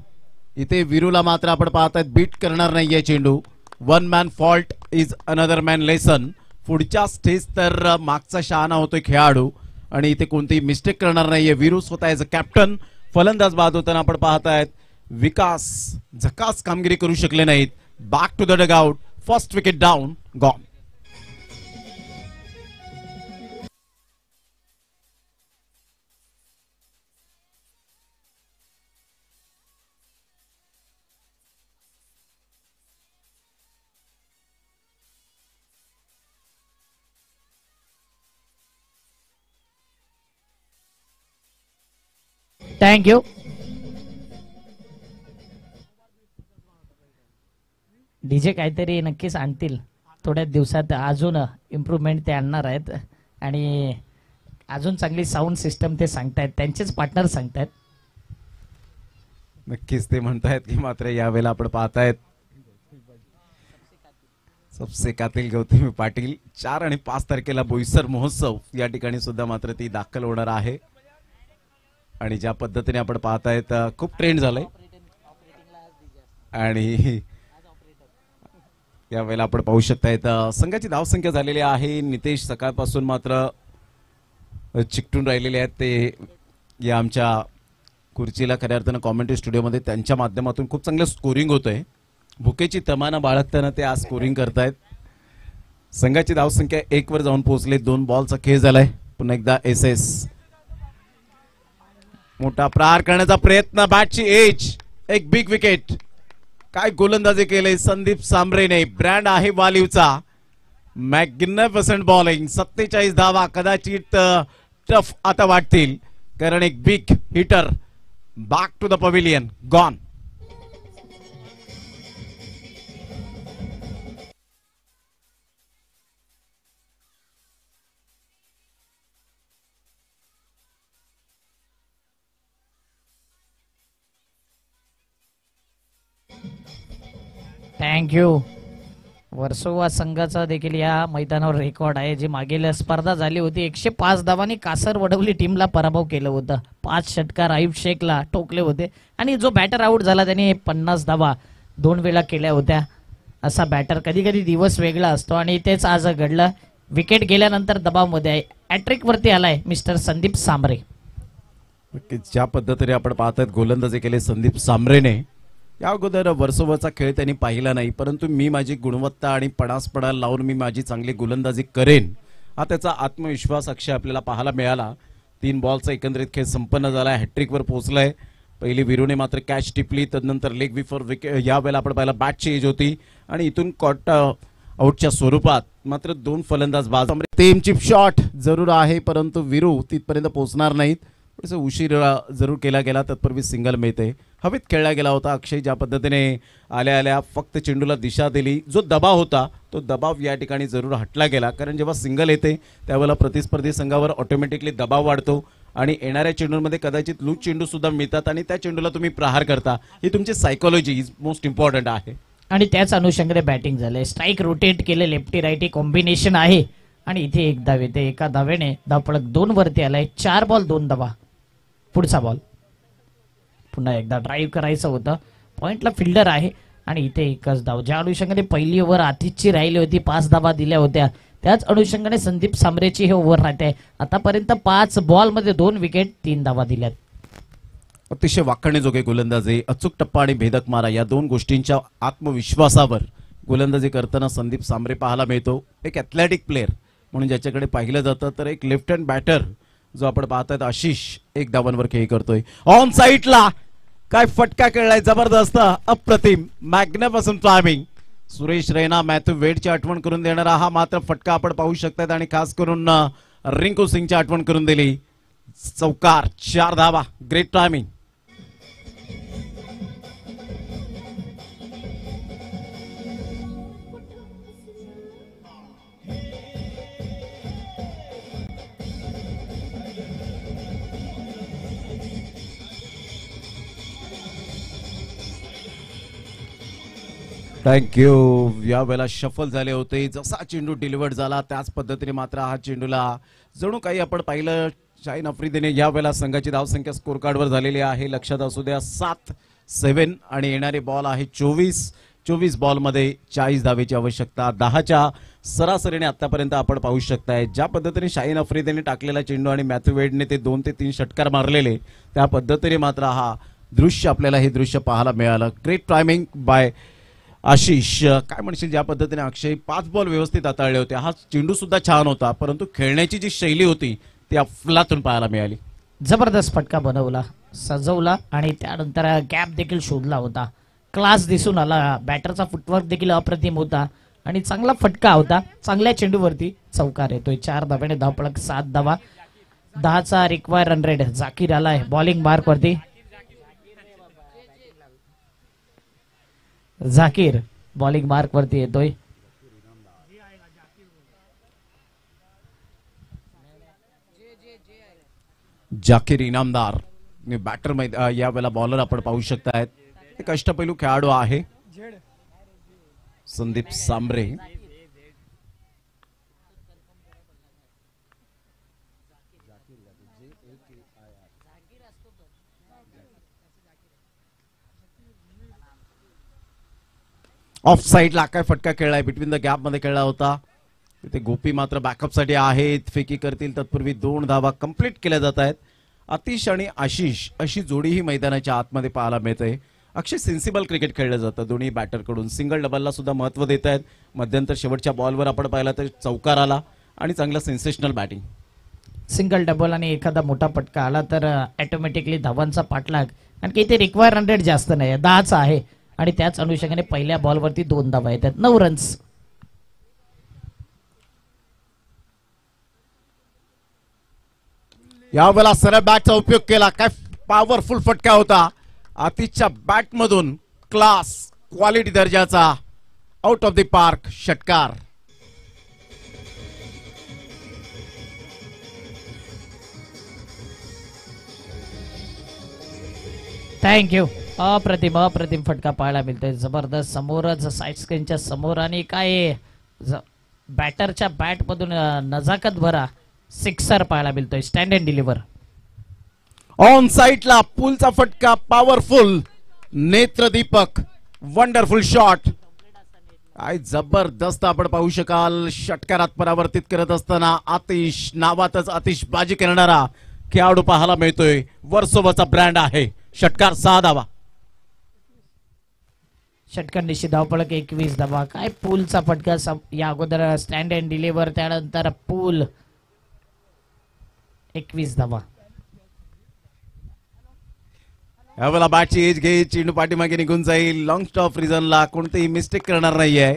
इथे विरूला मात्र आपण पाहतायत बीट करणार नाहीये चेंडू. One man fault is another man lesson. पुढच्या स्टेज तर मागचा शहाणा होतोय खेळाडू आणि इथे कोणतीही मिस्टेक करणार नाहीये विरू. स्वतः एज अ कॅप्टन फलंदाज बाद होताना आपण पाहतायत. विकास झकास कामगिरी करू शकले नाहीत. Back to the dugout. First wicket down, gone. Thank you. DJ काहीतरी नक्कीच आणतील थोड्या दिवसात. अजून इम्प्रूव्हमेंट ते आणणार आहेत आणि अजून चांगली साऊंड सिस्टम ते सांगतायत, त्यांचेच पार्टनर सांगतायत. नक्कीच ते म्हणतायत की मात्र यावेळेला आपण पाहतायत सबसे कातील गौतमी पाटील 4 आणि 5 तारखेला बोईसर महोत्सव या ठिकाणी सुद्धा मात्र ती दाखल होणार आहे. आणि ज्या पद्धतीने आपण पाहतायत खूप ट्रेंड झालंय आणि यावेळेला आपण पाहू शकतायत संघाची धावसंख्या झालेली आहे. नितेश सकाळपासून मात्र चिकटून राहिलेले आहेत. ते या आमच्या खुर्चीला खऱ्या अर्थानं कॉमेंट्री स्टुडिओमध्ये त्यांच्या माध्यमातून खूप चांगलं स्कोरिंग होतंय. भुकेची तमाना बाळगताना ते आज स्कोरिंग करतायत. संघाची धावसंख्या 1 वर जाऊन पोहोचले. 2 बॉलचा खेळ झालाय. पुन्हा एकदा एस मोठा प्रहार करण्याचा प्रयत्न. बॅटची एज. एक बिग विकेट. काय गोलंदाजी केले संदीप सांबरेने. ब्रँड आहे वालिवचा. Magnificent bowling. 47 धावा कदाचित टफ आता वाटतील कारण एक big hitter. Back to the pavilion, gone. Thank you. Versova संघाचा देखील या मैदानावर रेकॉर्ड आहे. जी मागील स्पर्धा झाली होती 105 धावांनी कासर वडवली टीमला पराभव केलं होतं. 5 षटकार आयुब शेखला टोकले होते आणि जो बॅटर आउट झाला त्याने 50 धावा 2 वेळा केल्या होत्या. असा बॅटर कधी कधी दिवस वेगळा असतो आणि तेच आज घडलं. विकेट गेल्यानंतर दबावमध्ये आहे. हॅट्रिक वरती आलाय मिस्टर संदीप सांबरे. ज्या पद्धतीने आपण पाहतात गोलंदाजी केले संदीप सांबरेने. या अगोदर वर्सोवाचा खेळ त्यांनी पाहिला नाही, परंतु मी माझी गुणवत्ता आणि पणासपणा लावून मी माझी चांगली गोलंदाजी करेन हा त्याचा आत्मविश्वास अक्षय आपल्याला पाहायला मिळाला. 3 बॉलचा एकंदरीत खेळ संपन्न झाला. हॅट्रिकवर पोहोचलाय. पहिली विरूने मात्र कॅच टिपली, तदनंतर लेग बिफोर विकेट. यावेळेला आपण पाहिला बॅटची एज होती आणि इथून कॉट आउटच्या स्वरूपात मात्र 2 फलंदाज बाद. तेम चिप शॉट जरूर आहे परंतु विरू तिथपर्यंत पोहोचणार नाहीत. थोडंसं उशीर जरूर केला गेला. तत्पूर्वी सिंगल मिळते. हवेत खेळला गेला होता. अक्षय ज्या पद्धतीने आल्या आल्या फक्त चेंडूला दिशा दिली. जो दबाव होता तो दबाव या ठिकाणी जरूर हटला गेला कारण जेव्हा सिंगल येते त्यावेळेला प्रतिस्पर्धी संघावर ऑटोमॅटिकली दबाव वाढतो आणि येणाऱ्या चेंडूंमध्ये कदाचित लूज चेंडू सुद्धा मिळतात आणि त्या चेंडूला तुम्ही प्रहार करता. ही तुमची सायकोलॉजी इज मोस्ट इम्पॉर्टंट आहे. आणि त्याच अनुषंगाने बॅटिंग झाले. स्ट्राईक रोटेट केले. लेफ्टी राईटी कॉम्बिनेशन आहे आणि इथे 1 धाव येते. एका धावेने धावफलक 2 वरती आलाय. 4 बॉल 2 धावा. पुढचा बॉल. पुन्हा एकदा ड्राईव्ह करायचं होतं. पॉइंटला फिल्डर आहे आणि इथे 1च धाव. ज्या अनुषंगाने पहिली ओव्हर आतिथची राहिली होती 5 धावा दिल्या होत्या त्याच अनुषंगाने संदीप सांबरेची हे ओव्हर राहते. आतापर्यंत 5 बॉल मध्ये 2 विकेट 3 धावा दिल्यात. अतिशय वाखण्याजोगे गोलंदाजी, अचूक टप्पा आणि भेदक मारा या 2 गोष्टींच्या आत्मविश्वासावर गोलंदाजी करताना संदीप सांबरे पाहायला मिळतो. एक ॲथलेटिक प्लेअर म्हणून ज्याच्याकडे पाहिलं जातं तर एक लेफ्ट हँड बॅटर जो आपण पाहतायत आशिष 1 धावांवर खेळ करतोय. ऑन साईडला काय फटका खेळलाय जबरदस्त, अप्रतिम, magnificent timing. Suresh Raina Matthew वेडची आठवण करून देणारा हा मात्र फटका आपण पाहू शकतात आणि खास करून रिंकू सिंगची आठवण करून दिली. चौकार, 4 धावा, ग्रेट टायमिंग. थँक्यू. या वेळेला शफल झाले होते. जसा चेंडू डिलिव्हर्ड झाला त्याच पद्धतीने मात्र हा चेंडूला जणू काही आपण पाहिलं शाहीन आफ्रिदीने या वेळेला संघाची धावसंख्या स्कोर कार्डवर झालेली आहे. लक्षात असू द्या 7 आणि येणारे बॉल आहे 24 बॉलमध्ये 40 धावेची आवश्यकता. 10च्या सरासरीने आतापर्यंत आपण पाहू शकताय ज्या पद्धतीने शाहीन आफ्रिदीने टाकलेला चेंडू आणि मॅथ्यू वेडने ते 2 ते 3 षटकार मारलेले त्या पद्धतीने मात्र हा दृश्य आपल्याला हे दृश्य पाहायला मिळालं. Great timing by Ashish. काय म्हणशील ज्या पद्धतीने अक्षय 5 बॉल व्यवस्थित हाताळले होते. हा चेंडू सुद्धा छान होता परंतु खेळण्याची जी शैली होती ती अफलातून पाहायला मिळाली. जबरदस्त फटका बनवला, सजवला आणि त्यानंतर गॅप देखील शोधला होता. क्लास दिसून आला. बॅटरचा फुटवर्क देखील अप्रतिम होता आणि चांगला फटका होता. चांगल्या चेंडूवरती चौकार येतोय. 4 धाब्याने धावपळक 7 धावा. 10चा रिक्वायर रन रेट. जाकीर आलाय बॉलिंग मार्क वरती. जाकीर बॉलिंग मार्क वरती येतोय. जाकीर इनामदार बॅटर या वेळेला बॉलर आपण पाहू शकतायत. एक अष्टपैलू खेळाडू आहे संदीप सांबरे. ऑफ साइडला काय फटका खेळलाय. बिटवीन द गॅप मध्ये खेळला होता. तिथे गोपी मात्र बॅकअप साठी आहेत. फेकी करतील तत्पूर्वी 2 धावा कंप्लीट केल्या जात आहेत. आतिश आणि आशिष अशी जोडी ही मैदानाच्या आतमध्ये पाहायला मिळते. अक्षय सेन्सिबल क्रिकेट खेळलं जातं दोन्ही बॅटरकडून. सिंगल डबलला सुद्धा महत्व देत आहेत. मध्यंतर शेवटच्या बॉलवर आपण पाहिला तर चौकार आला आणि चांगला सेन्सेशनल बॅटिंग. सिंगल डबल आणि एखादा मोठा फटका आला तर ऑटोमॅटिकली धावांचा पाठलाग. आणखी इथे रिक्वायर रन रेट जास्त नाही, 10चा आहे आणि त्याच अनुषंगाने पहिल्या बॉलवरती 2 धावा येतात. 9 रन्स. यावेळेला सरळ बॅटचा उपयोग केला. काय पॉवरफुल फटका होता. आतिशच्या बॅट मधून क्लास क्वालिटी दर्जाचा आउट ऑफ द पार्क षटकार. थँक्यू. अप्रतिम फटका पाहायला मिळतोय. जबरदस्त समोरच साईड स्क्रीनच्या समोर आणि काय बॅटरच्या बॅट मधून नजाकत भरा सिक्सर पाहायला मिळतोय. Stand and deliver. ऑन साइडला पुलचा फटका पॉवरफुल. नेत्रदीपक वंडरफुल शॉट. काय जबरदस्त आपण पाहू शकाल. षटकारात परावर्तित करत असताना आतिश नावातच आतिश बाजी करणारा खेळाडू पाहायला मिळतोय. वर्सोवाचा ब्रँड आहे. षटकार 6 धावा. षटकार निश्चित धावपळक 21 धावा. काय पूलचा फटका या अगोदर स्टँड अँड डिलिव्हर त्यानंतर पूल 21 धावा. यावेळेला बॅटची एज घे. चेंडू पाठीमागे निघून जाईल. लॉंग स्टॉप रिझनला कोणतेही मिस्टेक करणार नाहीये.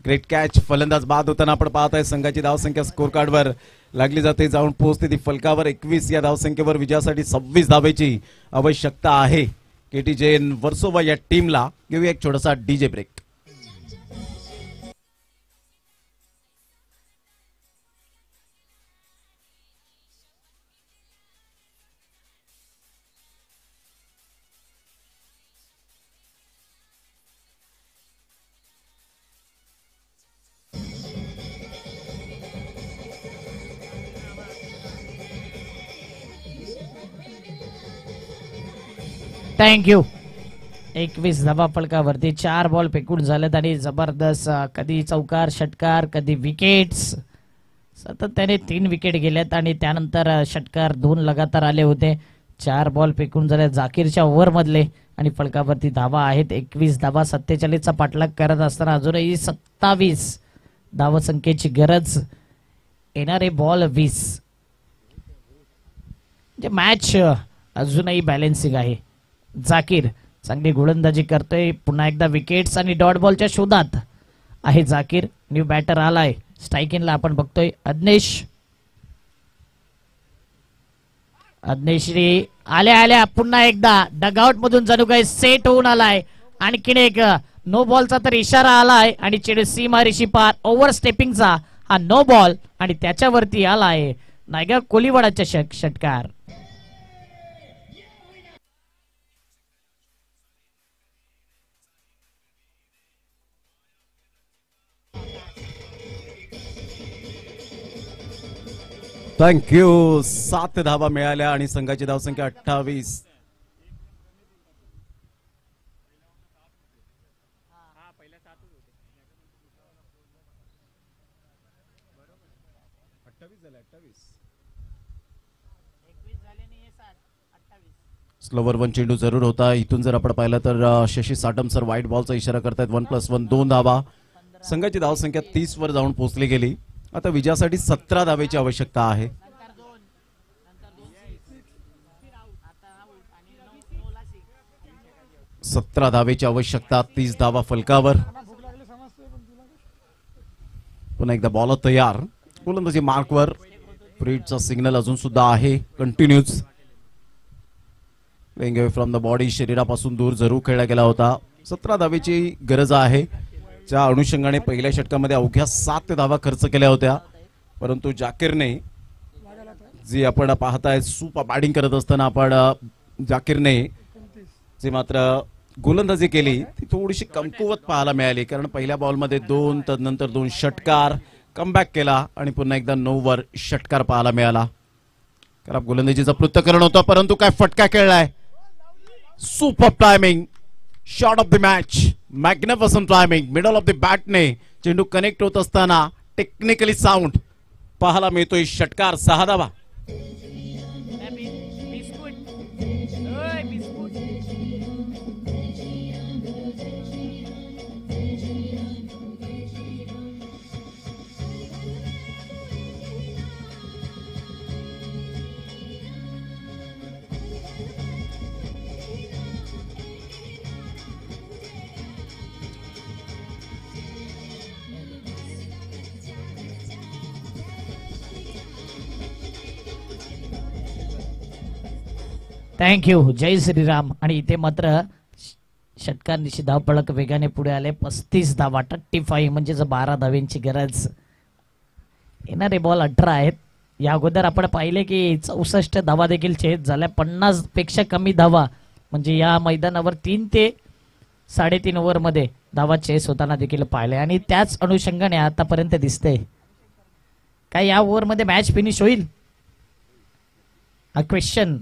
Great catch. फलंदाज बाद होताना आपण पाहत आहे. संघाची धावसंख्या स्कोर कार्डवर लागली जाते. जाऊन पोहोचते ती फलकावर. 21 या धावसंख्येवर विजयासाठी 26 धावेची आवश्यकता आहे. केटी जैन वर्सोवा या टीमला. घेऊया एक छोटासा डीजे ब्रेक. थँक्यू. 21 धावा फलकावरती. 4 बॉल फेकून झालेत आणि जबरदस्त कधी चौकार षटकार कधी विकेट्स. सतत त्याने 3 विकेट गेल्यात आणि त्यानंतर षटकार 2 लगातार आले होते. 4 बॉल फेकून झाले जाकीरच्या ओव्हर मधले आणि फलकावरती धावा आहेत 21 धावा. 47चा पाठलाग करत असताना अजूनही 27 धावसंख्येची गरज. येणारे बॉल 20. म्हणजे मॅच अजूनही बॅलेन्सिंग आहे. जाकीर चांगली गोलंदाजी करतोय. पुन्हा एकदा विकेट्स आणि डॉट बॉलच्या शोधात आहे जाकीर. न्यू बॅटर आलाय. स्ट्राईक इनला आपण बघतोय अदनेश आल्या पुन्हा एकदा डगआउट मधून जणू काही सेट होऊन आलाय. आणखीन एक नो बॉलचा तर इशारा आलाय आणि चेंडू सीमारेषी पार. ओव्हर स्टेपिंगचा हा नो बॉल आणि त्याच्यावरती आलाय नायगा कोलीवाडाच्या षटकार. थँक्यू. 7 धावा मिळाल्या आणि संघाची धावसंख्या 28. स्लोवर 1 चेंडू जरूर होता. इथून जर आपण पाहिलं तर शशी साटम सर व्हाईट बॉलचा इशारा करतायत. 1+1 2 धावा. संघाची धावसंख्या 30 वर जाऊन पोहोचली गेली. आता विजयासाठी 17 धावेची आवश्यकता आहे. 17 धावेची आवश्यकता. 30 धावा फलकावर. पुन्हा एकदा बॉल तयार. गोलंदाजी मार्कवर. फ्रीडचा सिग्नल अजून सुद्धा आहे. Continues playing away from the body. शरीरापासून दूर जरूर खेळला गेला होता. 17 धावेची गरज आहे. त्या अनुषंगाने पहिल्या षटकामध्ये अवघ्या 7 धावा खर्च केल्या होत्या. परंतु जाकीरने जी आपण पाहताय सुपर बॅटिंग करत असताना आपण जाकीरने जी मात्र गोलंदाजी केली ती थोडीशी कमकुवत पाहायला मिळाली. कारण पहिल्या बॉलमध्ये 2 तदनंतर 2 षटकार. कमबॅक केला आणि पुन्हा एकदा 9 वर षटकार पाहायला मिळाला. खराब गोलंदाजीचं पृथक्करण होतं परंतु काय फटका खेळलाय. Super timing. Shot of the match. Magnificent timing. Middle of the बॅटने चेंडू कनेक्ट होत असताना टेक्निकली साऊंड पाहायला मिळतोय. षटकार. 6 धावा. थँक्यू. जय श्रीराम. आणि इथे मात्र षटकार निशी धावपळक वेगाने पुढे आले. 35 धावा. 35 म्हणजे 12 धाव्यांची गरज. येणारे बॉल 18 आहेत. या अगोदर आपण पाहिले की 64 धावा देखील चेस झाल्या. 50 पेक्षा कमी धावा म्हणजे या मैदानावर 3 ते 3.5 ओव्हर मध्ये धावा चेस होताना देखील पाहिले. आणि त्याच अनुषंगाने आतापर्यंत दिसते काय या ओव्हर मध्ये मॅच फिनिश होईल हा क्वेश्चन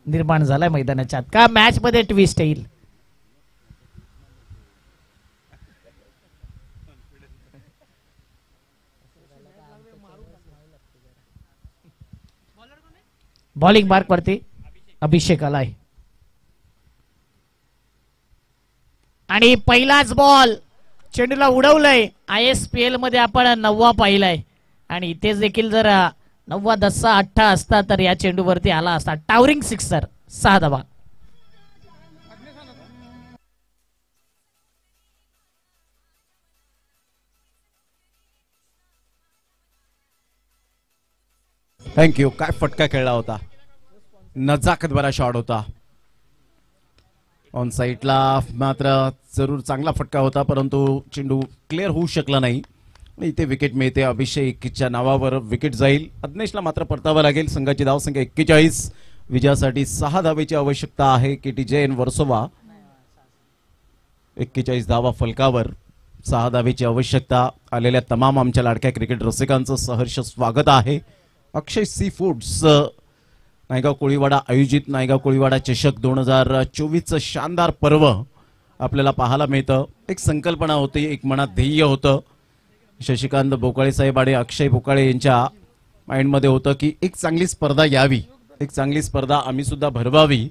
निर्माण झालाय मैदानाच्या आत. का मॅच मध्ये ट्विस्ट येईल. बॉलिंग मार्क वरती अभिषेक आलाय आणि पहिलाच बॉल चेंडूला उडवलंय. ISPL मध्ये आपण 9वा पाहिलाय आणि इथेच देखील जर 9वा 10चा 8 असता तर या चेंडूवरती आला असता. Towering sixer. 6 धावा. थँक्यू. काय फटका खेळला होता. नजाकत बरा शॉट होता. ऑन साईडला मात्र जरूर चांगला फटका होता परंतु चेंडू क्लिअर होऊ शकला नाही. इथे विकेट मिळते. अभिषेकच्या नावावर विकेट जाईल. अज्ञेशला मात्र परतावं लागेल. संघाची धावसंख्या 41. विजयासाठी 6 धावेची आवश्यकता आहे. KT जैन वर्सोवा. 41 धावा फलकावर. 6 धावेची आवश्यकता. आलेल्या तमाम आमच्या लाडक्या क्रिकेट रसिकांचं सहर्ष स्वागत आहे. अक्षय सी फूड्स नायगाव कोळीवाडा आयोजित नायगाव कोळीवाडा चषक 2024चं शानदार पर्व आपल्याला पाहायला मिळतं. एक संकल्पना होती. एक मनात ध्येय होतं. शशिकांत बोकाळे साहेब आणि अक्षय बोकाळे यांच्या माइंडमध्ये होतं की एक चांगली स्पर्धा यावी. एक चांगली स्पर्धा आम्ही सुद्धा भरवावी.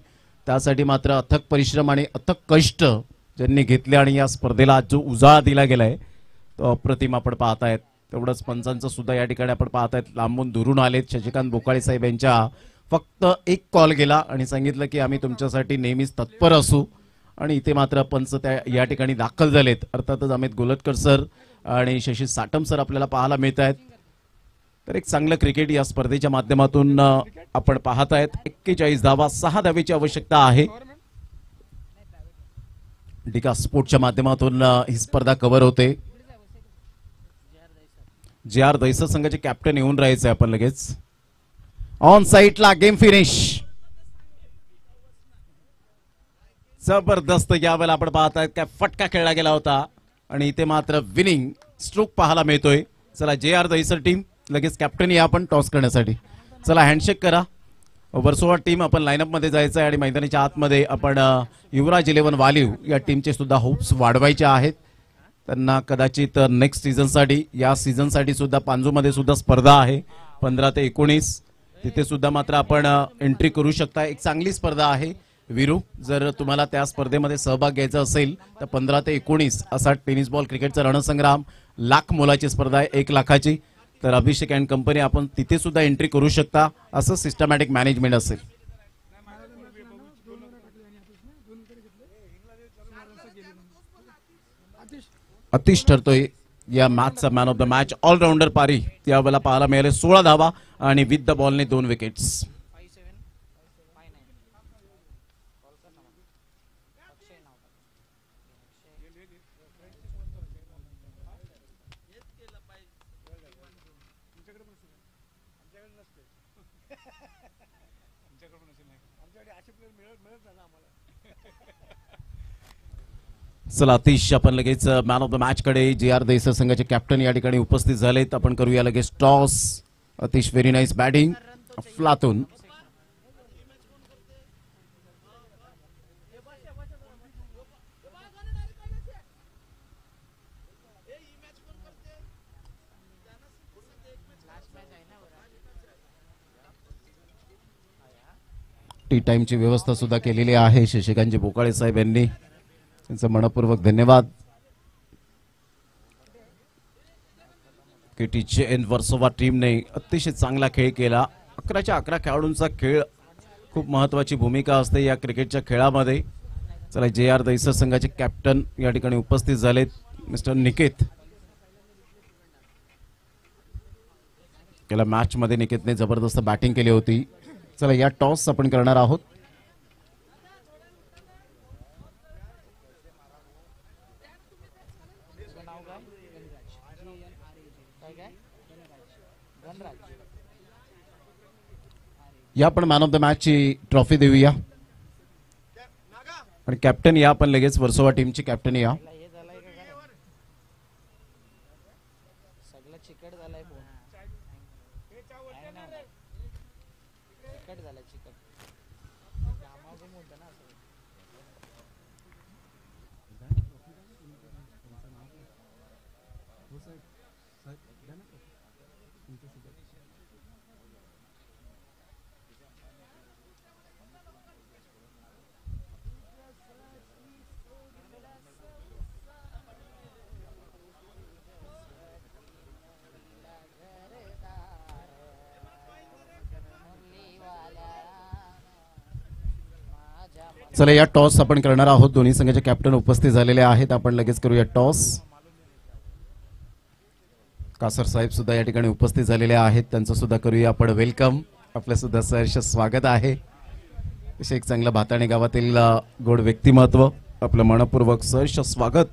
त्यासाठी मात्र अथक परिश्रम आणि अथक कष्ट ज्यांनी घेतले आणि या स्पर्धेला जो उजाळा दिला गेलाय तो अप्रतिम आपण पाहतायत. तेवढंच पंचांचं सुद्धा या ठिकाणी आपण पाहतायत लांबून दुरून आलेत. शशिकांत बोकाळे साहेब यांच्या फक्त एक कॉल गेला आणि सांगितलं की आम्ही तुमच्यासाठी नेहमीच तत्पर असू. आणि इथे मात्र पंच त्या या ठिकाणी दाखल झालेत. अर्थातच अमित गोलटकर सर आणि शशी साटम सर आपल्याला पाहायला मिळत आहेत. तर एक चांगलं क्रिकेट या स्पर्धेच्या माध्यमातून आपण पाहत आहेत. 41 धावा. 6 धावेची आवश्यकता आहे. डिका स्पोर्टच्या माध्यमातून ही स्पर्धा कव्हर होते. JR दैसर संघाचे कॅप्टन येऊन राहायचे आपण लगेच. ऑन साईडला गेम फिनिश. जबरदस्त यावेळेला आपण पाहतायत काय फटका खेळला गेला होता आणि इथे मात्र विनिंग स्ट्रोक पाहायला मिळतोय. चला JR दैसर टीम लगेच कॅप्टन या आपण टॉस करण्यासाठी. चला हँडशेक करा. वर्सोवा टीम आपण लाईनअप मध्ये जायचं आहे आणि मैदानाच्या आतमध्ये आपण युवराज 11 वालीव या टीमचे सुद्धा होप्स वाढवायचे आहेत. त्यांना कदाचित नेक्स्ट सीझनसाठी या सीझनसाठी सुद्धा पांजूमध्ये सुद्धा स्पर्धा आहे 15 ते 19. तिथे सुद्धा मात्र आपण एंट्री करू शकता. एक चांगली स्पर्धा आहे वीरू. जर तुम्हाला त्या स्पर्धेमध्ये सहभाग घ्यायचा असेल तर 15 ते 19 असा टेनिस बॉल क्रिकेटचा रणसंग्राम, लाख मोलाची स्पर्धा आहे, 1 लाखाची. तर अभिषेक अँड कंपनी आपण तिथे सुद्धा एंट्री करू शकता. असं सिस्टमॅटिक मॅनेजमेंट असेल. अतिश ठरतोय या मॅचचा man of the match. Allrounder पारी त्यावेळेला पाहायला मिळाले 16 धावा आणि विथ द बॉलने 2 विकेट्स. चला अतिश आपण लगेच मॅन ऑफ द मॅच कडे JR देसाई संघाचे कॅप्टन या ठिकाणी उपस्थित झालेत. आपण करूया लगेच टॉस. अतिश व्हेरी नाईस बॅटिंग अफलातून. टी टाइमची व्यवस्था सुद्धा केलेली आहे शशिकांत बोकाळे साहेब यांनी. त्यांचं मनपूर्वक धन्यवाद. KTJN वर्सोवा टीमने अतिशय चांगला खेळ केला. 11च्या 11 खेळाडूंचा खेळ खूप महत्वाची भूमिका असते या क्रिकेटच्या खेळामध्ये. चला JR देसाई संघाचे कॅप्टन या ठिकाणी उपस्थित झालेत मिस्टर निकेत. गेल्या मॅच मध्ये निकेतने जबरदस्त बॅटिंग केली होती. चला या टॉस आपण करणार आहोत. या आपण मॅन ऑफ द मॅच ची ट्रॉफी देऊया आणि कॅप्टन या आपण लगेच वर्सोवा टीमची कॅप्टन या. चला या टॉस आपण करणार आहोत. दोन्ही संघाचे कॅप्टन उपस्थित झालेले आहेत. आपण लगेच करूया टॉस. कासर साहेब सुद्धा या ठिकाणी उपस्थित झालेले आहेत. त्यांचं सुद्धा करूया आपण वेलकम. आपलं सुद्धा सहर्ष स्वागत आहे. एक चांगलं भाताणे गावातील गोड व्यक्तिमत्व आपलं मनपूर्वक सहर्ष स्वागत.